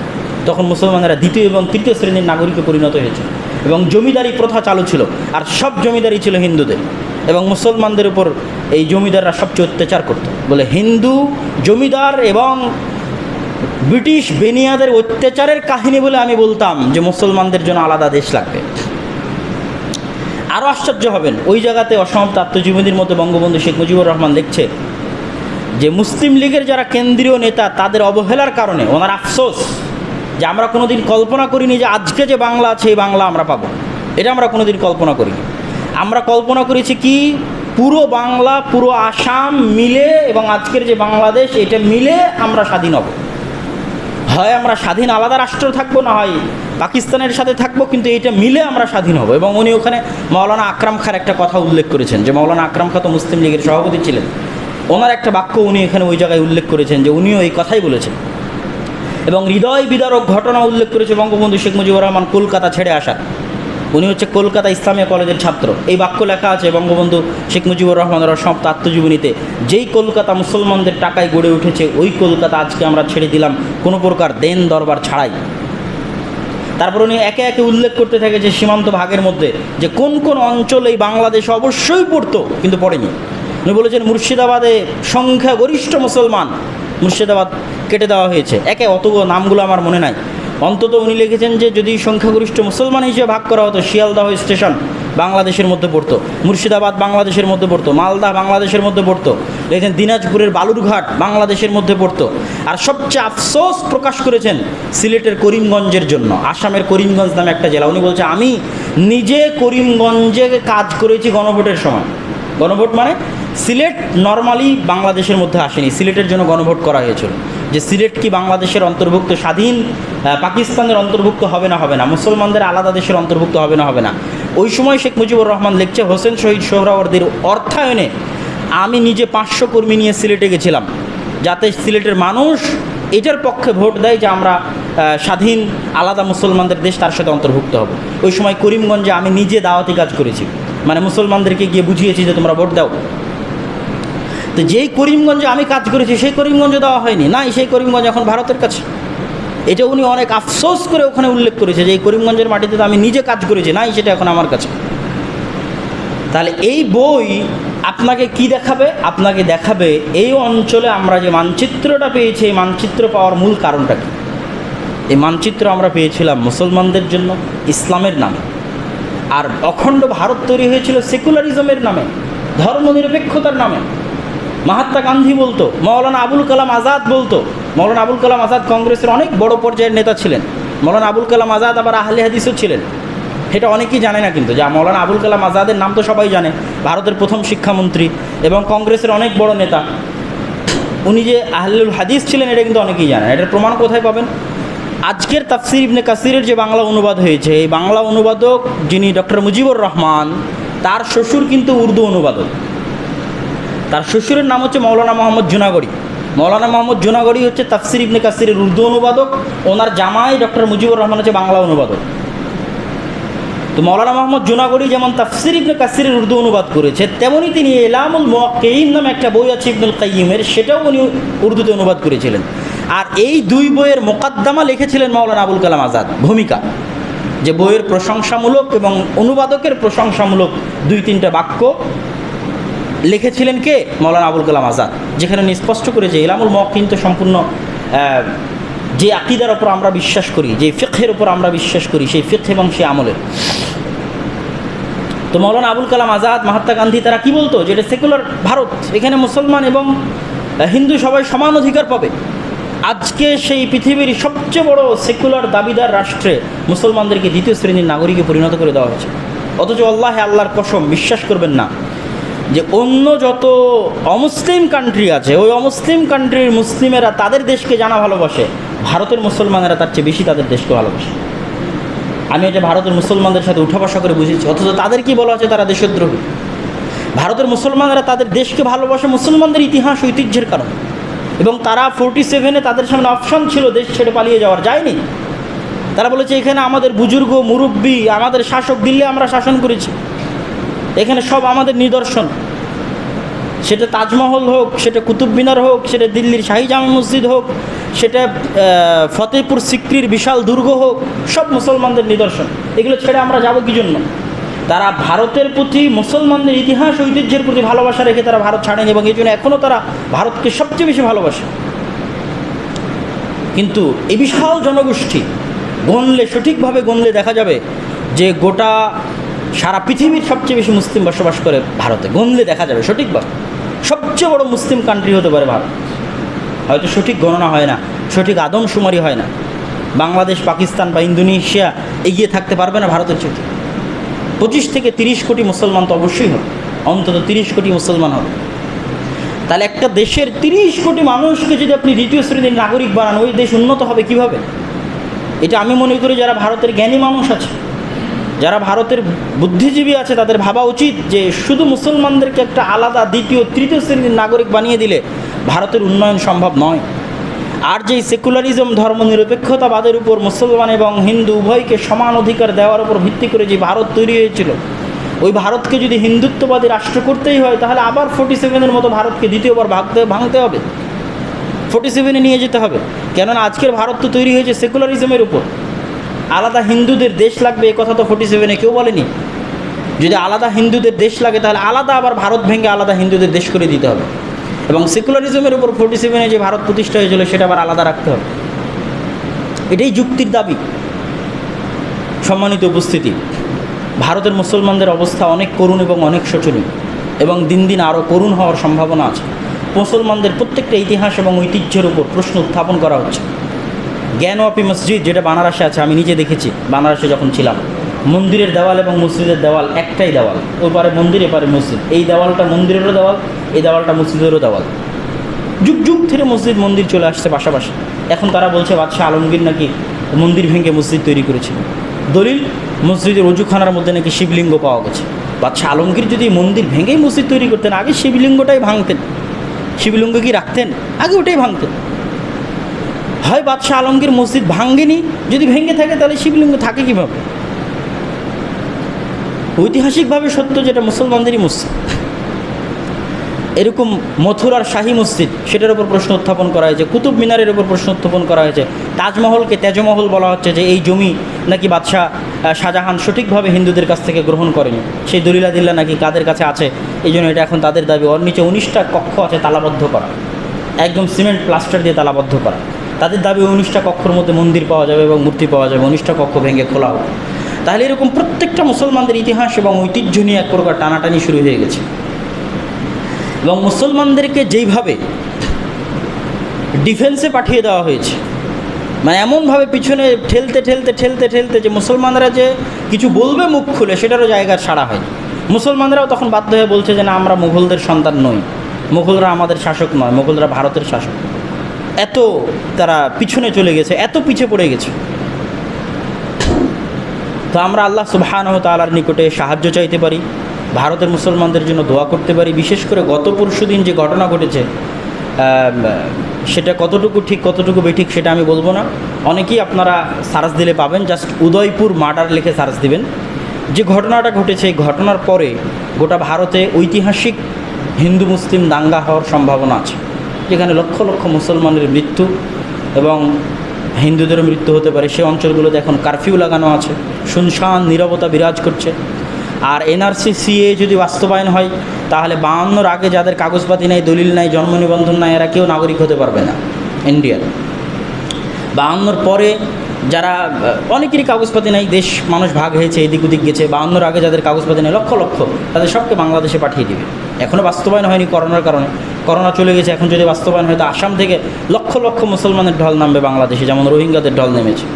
তখন মুসলমানেরা 2য় এবং 3য় শ্রেণীর নাগরিকে পরিণত হয়েছে, এবং জমিদারি প্রথা চালু ছিল, আর সব জমিদারি ছিল হিন্দুদের, এবং মুসলমানদের উপর এই জমিদাররা সবচেয়ে অত্যাচার করত। বলে, হিন্দু জমিদার এবং ব্রিটিশ বেনিয়াদের অত্যাচারের কাহিনী বলে আমি বলতাম যে মুসলমানদের জন্য আলাদা দেশ লাগবে। আরও আশ্চর্য হবেন, ওই জায়গাতে অসমাপ্ত আত্মজীবনীর মধ্যে বঙ্গবন্ধু শেখ মুজিবুর রহমান লিখছে যে মুসলিম লীগের যারা কেন্দ্রীয় নেতা, তাদের অবহেলার কারণে ওনার আফসোস যে আমরা কোনোদিন কল্পনা করিনি যে আজকে যে বাংলা আছে এই বাংলা আমরা পাবো। এটা আমরা কোনোদিন কল্পনা করিনি। আমরা কল্পনা করেছি কি, পুরো বাংলা, পুরো আসাম মিলে এবং আজকের যে বাংলাদেশ, এটা মিলে আমরা স্বাধীন হব। হয় আমরা স্বাধীন আলাদা রাষ্ট্র থাকবো, না হয় পাকিস্তানের সাথে থাকবো, কিন্তু এটা মিলে আমরা স্বাধীন হব। এবং উনি ওখানে মাওলানা আকরাম খাঁর একটা কথা উল্লেখ করেছেন, যে মাওলানা আকরাম খাঁ তো মুসলিম লীগের সভাপতি ছিলেন। ওনার একটা বাক্য উনি এখানে ওই জায়গায় উল্লেখ করেছেন, যে উনিও এই কথাই বলেছেন। এবং হৃদয় বিদারক ঘটনা উল্লেখ করেছে বঙ্গবন্ধু শেখ মুজিবুর রহমান কলকাতা ছেড়ে আসার। উনি হচ্ছে কলকাতা ইসলামিয়া কলেজের ছাত্র। এই বাক্য লেখা আছে বঙ্গবন্ধু শেখ মুজিবুর রহমানের সমাপ্ত আত্মজীবনীতে, যেই কলকাতা মুসলমানদের টাকায় গড়ে উঠেছে ওই কলকাতা আজকে আমরা ছেড়ে দিলাম কোনো প্রকার দেন দরবার ছাড়াই। তারপর উনি একে একে উল্লেখ করতে থাকে যে সীমান্ত ভাগের মধ্যে যে কোন কোন অঞ্চল এই বাংলাদেশে অবশ্যই পড়তো কিন্তু পড়েনি। উনি বলেছেন মুর্শিদাবাদে সংখ্যাগরিষ্ঠ মুসলমান, মুর্শিদাবাদ কেটে দেওয়া হয়েছে। একে অত নামগুলো আমার মনে নাই, অন্তত উনি লিখেছেন যে যদি সংখ্যাগরিষ্ঠ মুসলমান হিসেবে ভাগ করা হতো শিয়ালদাহ স্টেশন বাংলাদেশের মধ্যে পড়তো, মুর্শিদাবাদ বাংলাদেশের মধ্যে পড়তো, মালদা বাংলাদেশের মধ্যে পড়তো, লিখেছেন দিনাজপুরের বালুরঘাট বাংলাদেশের মধ্যে পড়তো। আর সবচেয়ে আফসোস প্রকাশ করেছেন সিলেটের করিমগঞ্জের জন্য। আসামের করিমগঞ্জ নামে একটা জেলা, উনি বলছে আমি নিজে করিমগঞ্জে কাজ করেছি গণভোটের সময়। গণভোট মানে সিলেট নর্মালি বাংলাদেশের মধ্যে আসেনি, সিলেটের জন্য গণভোট করা হয়েছিল যে সিলেট কি বাংলাদেশের অন্তর্ভুক্ত, স্বাধীন পাকিস্তানের অন্তর্ভুক্ত হবে না হবে না, মুসলমানদের আলাদা দেশের অন্তর্ভুক্ত হবে না হবে না। ওই সময় শেখ মুজিবুর রহমান লিখছে হোসেন শহীদ সোহরাওয়ার্দীর অর্থায়নে আমি নিজে 500 কর্মী নিয়ে সিলেটে গেছিলাম যাতে সিলেটের মানুষ এটার পক্ষে ভোট দেয় যে আমরা স্বাধীন আলাদা মুসলমানদের দেশ, তার সাথে অন্তর্ভুক্ত হব। ওই সময় করিমগঞ্জে আমি নিজে দাওয়াতি কাজ করেছি, মানে মুসলমানদেরকে গিয়ে বুঝিয়েছি যে তোমরা ভোট দাও। তো যেই করিমগঞ্জে আমি কাজ করেছি সেই করিমগঞ্জে দেওয়া হয়নি, নাই সেই করিমগঞ্জ এখন ভারতের কাছে। এটা উনি অনেক আফসোস করে ওখানে উল্লেখ করেছে যে এই করিমগঞ্জের মাটিতে তো আমি নিজে কাজ করেছি, নাই সেটা এখন আমার কাছে। তাহলে এই বই আপনাকে কি দেখাবে? আপনাকে দেখাবে এই অঞ্চলে আমরা যে মানচিত্রটা পেয়েছি, এই মানচিত্র পাওয়ার মূল কারণটা কী। এই মানচিত্র আমরা পেয়েছিলাম মুসলমানদের জন্য, ইসলামের নামে। আর অখণ্ড ভারত তৈরি হয়েছিল সেকুলারিজমের নামে, ধর্মনিরপেক্ষতার নামে। মহাত্মা গান্ধী বলতো, মৌলানা আবুল কালাম আজাদ বলতো। মৌলানা আবুল কালাম আজাদ কংগ্রেসের অনেক বড় পর্যায়ের নেতা ছিলেন। মৌলানা আবুল কালাম আজাদ আবার আহলে হাদিসও ছিলেন, এটা অনেকেই জানে না কিন্তু। যা মৌলানা আবুল কালাম আজাদের নাম তো সবাই জানে, ভারতের প্রথম শিক্ষামন্ত্রী এবং কংগ্রেসের অনেক বড় নেতা। উনি যে আহলুল হাদিস ছিলেন এটা কিন্তু অনেকেই জানেন। এটার প্রমাণ কোথায় পাবেন? আজকের তাফসির ইবনে কাসিরের যে বাংলা অনুবাদ হয়েছে, এই বাংলা অনুবাদক যিনি ডক্টর মুজিবুর রহমান, তার শ্বশুর কিন্তু উর্দু অনুবাদক। তার শ্বশুরের নাম হচ্ছে মৌলানা মোহাম্মদ জুনাগড়ি। মৌলানা মোহাম্মদ জুনাগড়ি হচ্ছে তাফসির ইবনে কাসিরের উর্দু অনুবাদক, ওনার জামাই ডক্টর মুজিবুর রহমান হচ্ছে বাংলা অনুবাদক। তো মৌলানা মোহাম্মদ জুনাগড়ি যেমন তাফসির ইবনে কাসিরের উর্দু অনুবাদ করেছে, তেমনি তিনি ইলামুল মুওয়াক্কিঈন নামে একটা বই আছে ইবনুল কাইয়িমের, সেটাও উনি উর্দুতে অনুবাদ করেছিলেন। আর এই দুই বইয়ের মোকাদ্দমা লিখেছিলেন মৌলানা আবুল কালাম আজাদ, ভূমিকা, যে বইয়ের প্রশংসামূলক এবং অনুবাদকের প্রশংসামূলক 2-3টা বাক্য লিখেছিলেন কে? মৌলানা আবুল কালাম আজাদ। যেখানে উনি স্পষ্ট করেছে ইলামুল মুওয়াক্কিঈন তো সম্পূর্ণ যে আকিদার ওপর আমরা বিশ্বাস করি, যে ফিকহের ওপর আমরা বিশ্বাস করি, সেই ফিকহ এবং সেই আমলের। তো মৌলানা আবুল কালাম আজাদ, মহাত্মা গান্ধী তারা কি বলতো? যে এটা সেকুলার ভারত, এখানে মুসলমান এবং হিন্দু সবাই সমান অধিকার পাবে। আজকে সেই পৃথিবীর সবচেয়ে বড় সেকুলার দাবিদার রাষ্ট্রে মুসলমানদেরকে 2য় শ্রেণীর নাগরিকে পরিণত করে দেওয়া হয়েছে। অথচ আল্লাহর কসম, বিশ্বাস করবেন না যে অন্য যত অমুসলিম কান্ট্রি আছে, ওই অমুসলিম কান্ট্রির মুসলিমেরা তাদের দেশকে জানা ভালোবাসে, ভারতের মুসলমানেরা তার চেয়ে বেশি তাদের দেশকে ভালোবাসে। আমি এটা ভারতের মুসলমানদের সাথে উঠা বসা করে বুঝেছি, অথচ তাদের কি বলা আছে? তারা দেশদ্রোহী। ভারতের মুসলমানেরা তাদের দেশকে ভালোবাসে মুসলমানদের ইতিহাস ঐতিহ্যের কারণে, এবং তারা 47-এ তাদের সামনে অপশন ছিল দেশ ছেড়ে পালিয়ে যাওয়ার, যায়নি। তারা বলেছে এখানে আমাদের বুজুর্গ মুরব্বী, আমাদের শাসক দিল্লি আমরা শাসন করেছি, এখানে সব আমাদের নিদর্শন। সেটা তাজমহল হোক, সেটা কুতুব মিনার হোক, সেটা দিল্লির শাহী জামে মসজিদ হোক, সেটা ফতেহপুর সিক্রির বিশাল দুর্গ হোক, সব মুসলমানদের নিদর্শন। এগুলো ছেড়ে আমরা যাব কি জন্য? তারা ভারতের প্রতি, মুসলমানদের ইতিহাস ঐতিহ্যের প্রতি ভালোবাসা রেখে তারা ভারত ছাড়েনি, এবং এই জন্য এখনও তারা ভারতকে সবচেয়ে বেশি ভালোবাসে। কিন্তু এই বিশাল জনগোষ্ঠী গণলে, সঠিকভাবে গণলে দেখা যাবে যে গোটা সারা পৃথিবীর সবচেয়ে বেশি মুসলিম বসবাস করে ভারতে। গণলে দেখা যাবে সঠিকভাবে সবচেয়ে বড় মুসলিম কান্ট্রি হতে পারে ভারত। হয়তো সঠিক গণনা হয় না, সঠিক আদমশুমারি হয় না। বাংলাদেশ, পাকিস্তান বা ইন্দোনেশিয়া এগিয়ে থাকতে পারবে না ভারতের চেয়ে। 25 থেকে 30 কোটি মুসলমান তো অবশ্যই হবে, অন্তত 30 কোটি মুসলমান হবে। তাহলে একটা দেশের 30 কোটি মানুষকে যদি আপনি 2য় শ্রেণীর নাগরিক বানান, ওই দেশ উন্নত হবে কিভাবে? এটা আমি মনে করি যারা ভারতের জ্ঞানী মানুষ আছে, যারা ভারতের বুদ্ধিজীবী আছে, তাদের ভাবা উচিত যে শুধু মুসলমানদেরকে একটা আলাদা 2য় 3য় শ্রেণীর নাগরিক বানিয়ে দিলে ভারতের উন্নয়ন সম্ভব নয়। আর যেই সেকুলারিজম ধর্মনিরপেক্ষতাবাদের উপর মুসলমান এবং হিন্দু উভয়কে সমান অধিকার দেওয়ার উপর ভিত্তি করে যে ভারত তৈরি হয়েছিল, ওই ভারতকে যদি হিন্দুত্ববাদী রাষ্ট্র করতেই হয় তাহলে আবার 47-এর মতো ভারতকে দ্বিতীয়বার ভাঙতে হবে, 47-এ নিয়ে যেতে হবে। কেননা আজকের ভারত তো তৈরি হয়েছে সেকুলারিজমের উপর। আলাদা হিন্দুদের দেশ লাগবে এ কথা তো 47-এ কেউ বলেনি। যদি আলাদা হিন্দুদের দেশ লাগে তাহলে আলাদা আবার ভারত ভেঙে আলাদা হিন্দুদের দেশ করে দিতে হবে, এবং সেকুলারিজমের উপর 47-এ যে ভারত প্রতিষ্ঠা হয়েছিল সেটা আবার আলাদা রাখতে হবে। এটাই যুক্তির দাবি। সম্মানিত উপস্থিতি, ভারতের মুসলমানদের অবস্থা অনেক করুণ এবং অনেক শোচনীয়, এবং দিন দিন আরও করুণ হওয়ার সম্ভাবনা আছে। মুসলমানদের প্রত্যেকটা ইতিহাস এবং ঐতিহ্যের উপর প্রশ্ন উত্থাপন করা হচ্ছে। জ্ঞানওয়াপি মসজিদ যেটা বানারসে আছে, আমি নিজে দেখেছি বানারসে যখন ছিলাম, মন্দিরের দেওয়াল এবং মসজিদের দেওয়াল একটাই দেওয়াল, ওপারে মন্দির এপারে মসজিদ। এই দেওয়ালটা মন্দিরেরও দেওয়াল, এই দেওয়ালটা মসজিদেরও দেওয়াল। যুগ যুগ ধরে মসজিদ মন্দির চলে আসছে পাশাপাশি। এখন তারা বলছে বাদশাহ আলমগীর নাকি মন্দির ভেঙে মসজিদ তৈরি করেছিল। দলিল, মসজিদের অজুখানার মধ্যে নাকি শিবলিঙ্গ পাওয়া গেছে। বাদশাহ আলমগীর যদি মন্দির ভেঙেই মসজিদ তৈরি করতেন, আগে শিবলিঙ্গটাই ভাঙতেন। শিবলিঙ্গ কি রাখতেন? আগে ওটাই ভাঙতেন। হয় বাদশাহ আলমগীর মসজিদ ভাঙেনি, যদি ভেঙে থাকে তাহলে শিবলিঙ্গ থাকে কীভাবে? ঐতিহাসিকভাবে সত্য যেটা মুসলমানদেরই মসজিদ। এরকম মথুরার শাহী মসজিদ, সেটার উপর প্রশ্ন উত্থাপন করা হয়েছে। কুতুব মিনারের উপর প্রশ্ন উত্থাপন করা হয়েছে। তাজমহলকে তেজমহল বলা হচ্ছে যে এই জমি নাকি বাদশাহ শাহজাহান সঠিকভাবে হিন্দুদের কাছ থেকে গ্রহণ করেনি, সেই দলিলাদিল্লা নাকি কাদের কাছে আছে, এই জন্য এটা এখন তাদের দাবি। ওর নিচে 19টা কক্ষ আছে তালাবদ্ধ করা, একদম সিমেন্ট প্লাস্টার দিয়ে তালাবদ্ধ করা। তাদের দাবি 19টা কক্ষের মধ্যে মন্দির পাওয়া যাবে এবং মূর্তি পাওয়া যাবে, 19টা কক্ষ ভেঙে খোলা হবে। তাহলে এরকম প্রত্যেকটা মুসলমানদের ইতিহাস এবং ঐতিহ্য নিয়ে এক প্রকার টানাটানি শুরু হয়ে গেছে। এবং মুসলমানদেরকে যেইভাবে ডিফেন্সে পাঠিয়ে দেওয়া হয়েছে, মানে এমনভাবে পিছনে ঠেলতে ঠেলতে ঠেলতে ঠেলতে যে মুসলমানরা যে কিছু বলবে মুখ খুলে সেটারও জায়গার ছাড়া হয়। মুসলমানরাও তখন বাধ্য হয়ে বলছে যে না, আমরা মুঘলদের সন্তান নই, মুঘলরা আমাদের শাসক নয়, মুঘলরা ভারতের শাসক। এত তারা পিছনে চলে গেছে, এত পিছে পড়ে গেছে। তো আমরা আল্লাহ সুবহানাহু ওয়া তাআলার নিকটে সাহায্য চাইতে পারি, ভারতের মুসলমানদের জন্য দোয়া করতে পারি। বিশেষ করে গত পরশুদিন যে ঘটনা ঘটেছে, সেটা কতটুকু ঠিক কতটুকু বেঠিক সেটা আমি বলবো না। অনেকেই আপনারা সার্চ দিলে পাবেন, জাস্ট উদয়পুর মার্ডার লিখে সার্চ দিবেন। যে ঘটনাটা ঘটেছে, এই ঘটনার পরে গোটা ভারতে ঐতিহাসিক হিন্দু মুসলিম দাঙ্গা হওয়ার সম্ভাবনা আছে, যেখানে লক্ষ লক্ষ মুসলমানের মৃত্যু এবং হিন্দুদেরও মৃত্যু হতে পারে। সে অঞ্চলগুলোতে এখন কারফিউ লাগানো আছে, শুনশান নীরবতা বিরাজ করছে। আর এনআরসি সিএ যদি বাস্তবায়ন হয় তাহলে 52-র আগে যাদের কাগজপাতি নাই, দলিল নাই, জন্ম নিবন্ধন নাই, এরা কেউ নাগরিক হতে পারবে না ইন্ডিয়ার। 52-র পরে যারা অনেকেরই কাগজপাতি নাই, দেশ মানুষ ভাগ হয়েছে, এদিক ওদিক গেছে, 52-র আগে যাদের কাগজপাতি নেই লক্ষ লক্ষ, তাদের সবকে বাংলাদেশে পাঠিয়ে দিবে। এখনও বাস্তবায়ন হয়নি করোনার কারণে, করোনা চলে গেছে। এখন যদি বাস্তবায়ন হয় তো আসাম থেকে লক্ষ লক্ষ মুসলমানের ঢল নামবে বাংলাদেশে, যেমন রোহিঙ্গাদের ঢল নেমেছে।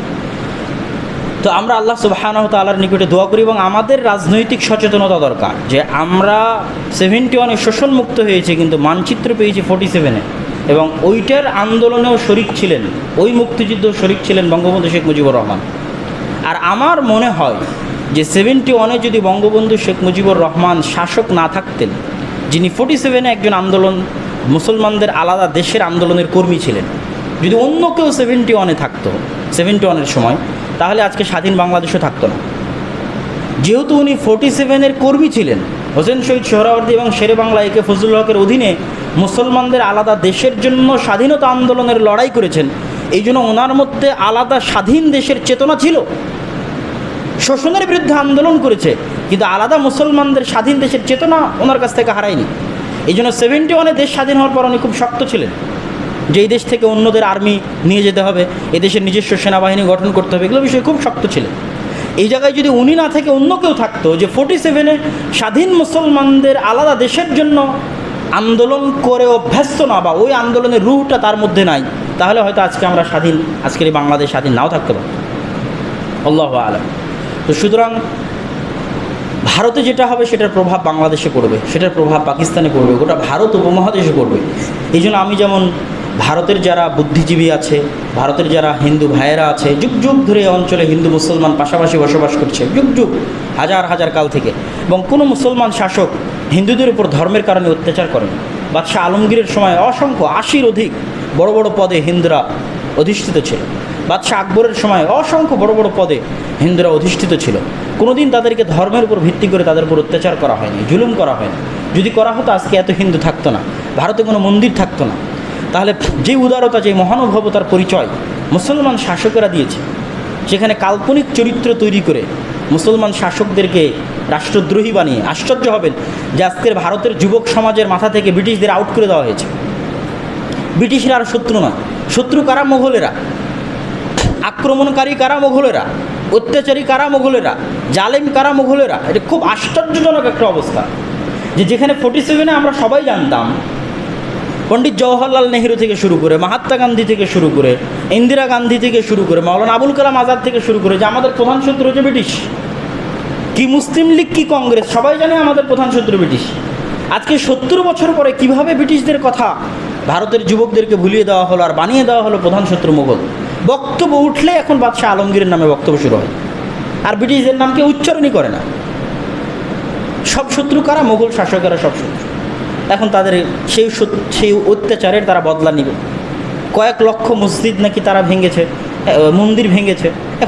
তো আমরা আল্লাহ সুবহানাহু ওয়া তাআলার নিকটে দোয়া করি, এবং আমাদের রাজনৈতিক সচেতনতা দরকার যে আমরা 71-এ শোষণমুক্ত হয়েছি, কিন্তু মানচিত্র পেয়েছি 47-এ, এবং ওইটার আন্দোলনেও শরিক ছিলেন, ওই মুক্তিযুদ্ধেও শরিক ছিলেন বঙ্গবন্ধু শেখ মুজিবুর রহমান। আর আমার মনে হয় যে 71-এ যদি বঙ্গবন্ধু শেখ মুজিবুর রহমান শাসক না থাকতেন, যিনি 47-এ একজন আন্দোলন, মুসলমানদের আলাদা দেশের আন্দোলনের কর্মী ছিলেন, যদি অন্য কেউ 71-এ থাকতো, 71-এর সময়, তাহলে আজকে স্বাধীন বাংলাদেশও থাকতো না। যেহেতু উনি 47-এর কর্মী ছিলেন, হোসেন শহীদ সোহরাওয়ার্দী এবং শেরে বাংলা একে ফজলুল হকের অধীনে মুসলমানদের আলাদা দেশের জন্য স্বাধীনতা আন্দোলনের লড়াই করেছেন, এই জন্য ওনার মধ্যে আলাদা স্বাধীন দেশের চেতনা ছিল। শোষণের বিরুদ্ধে আন্দোলন করেছে, কিন্তু আলাদা মুসলমানদের স্বাধীন দেশের চেতনা ওনার কাছ থেকে হারায়নি। এই জন্য 71-এ দেশ স্বাধীন হওয়ার পর উনি খুব শক্ত ছিলেন যে এই দেশ থেকে অন্যদের আর্মি নিয়ে যেতে হবে, এদেশের নিজস্ব সেনাবাহিনী গঠন করতে হবে, এগুলো বিষয়ে খুব শক্ত ছিলেন। এই জায়গায় যদি উনি না থেকে অন্য কেউ থাকতো, যে 47-এ স্বাধীন মুসলমানদের আলাদা দেশের জন্য আন্দোলন করে অভ্যস্ত না, বা ওই আন্দোলনের রুহটা তার মধ্যে নাই, তাহলে হয়তো আজকে আমরা স্বাধীন, আজকের এই বাংলাদেশ স্বাধীন নাও থাকতে পারত। আল্লাহু আ'লাম। তো সুতরাং ভারতে যেটা হবে সেটার প্রভাব বাংলাদেশে পড়বে, সেটার প্রভাব পাকিস্তানে পড়বে, গোটা ভারত উপমহাদেশে পড়বে। এই জন্য আমি যেমন ভারতের যারা বুদ্ধিজীবী আছে, ভারতের যারা হিন্দু ভাইয়েরা আছে, যুগ যুগ ধরে এই অঞ্চলে হিন্দু মুসলমান পাশাপাশি বসবাস করছে, যুগ যুগ হাজার হাজার কাল থেকে, এবং কোনো মুসলমান শাসক হিন্দুদের উপর ধর্মের কারণে অত্যাচার করেন। বাদশাহ আলমগীরের সময় অসংখ্য 80-র অধিক বড় বড় পদে হিন্দুরা অধিষ্ঠিত ছিল। বাদশাহ আকবরের সময় অসংখ্য বড় বড় পদে হিন্দুরা অধিষ্ঠিত ছিল। কোনোদিন তাদেরকে ধর্মের উপর ভিত্তি করে তাদের উপর অত্যাচার করা হয়নি, জুলুম করা হয়নি। যদি করা হতো আজকে এত হিন্দু থাকতো না, ভারতে কোনো মন্দির থাকতো না। তাহলে যে উদারতা, যে মহানুভবতার পরিচয় মুসলমান শাসকেরা দিয়েছে, সেখানে কাল্পনিক চরিত্র তৈরি করে মুসলমান শাসকদেরকে রাষ্ট্রদ্রোহী বানিয়ে, আশ্চর্য হবেন যে আজকের ভারতের যুবক সমাজের মাথা থেকে ব্রিটিশদের আউট করে দেওয়া হয়েছে। ব্রিটিশরা আর শত্রু নয়, শত্রু কারা? মোগলেরা। আক্রমণকারী কারা? মোগলেরা। অত্যাচারী কারা? মোগলেরা। জালেম কারা? মোগলেরা। এটা খুব আশ্চর্যজনক একটা অবস্থা, যে যেখানে 47-এ আমরা সবাই জানতাম, পণ্ডিত জওহরলাল নেহরু থেকে শুরু করে, মহাত্মা গান্ধী থেকে শুরু করে, ইন্দিরা গান্ধী থেকে শুরু করে, মাওলানা আবুল কালাম আজাদ থেকে শুরু করে, যে আমাদের প্রধান শত্রু হচ্ছে ব্রিটিশ। কি মুসলিম লীগ, কি কংগ্রেস, সবাই জানে আমাদের প্রধান শত্রু ব্রিটিশ। আজকে 70 বছর পরে কিভাবে ব্রিটিশদের কথা ভারতের যুবকদেরকে ভুলিয়ে দেওয়া হলো আর বানিয়ে দেওয়া হলো প্রধান শত্রু মোগল। বক্তব্য উঠলে এখন বাদশাহ আলমগীরের নামে বক্তব্য শুরু হয়, আর ব্রিটিশদের নামকে উচ্চারণই করে না। সব শত্রু কারা? মোগল শাসকেরা সব শত্রু। এখন তাদের সেই অত্যাচারের তারা বদলা নেবে। কয়েক লক্ষ মসজিদ নাকি তারা ভেঙেছে, মন্দির ভেঙেছে।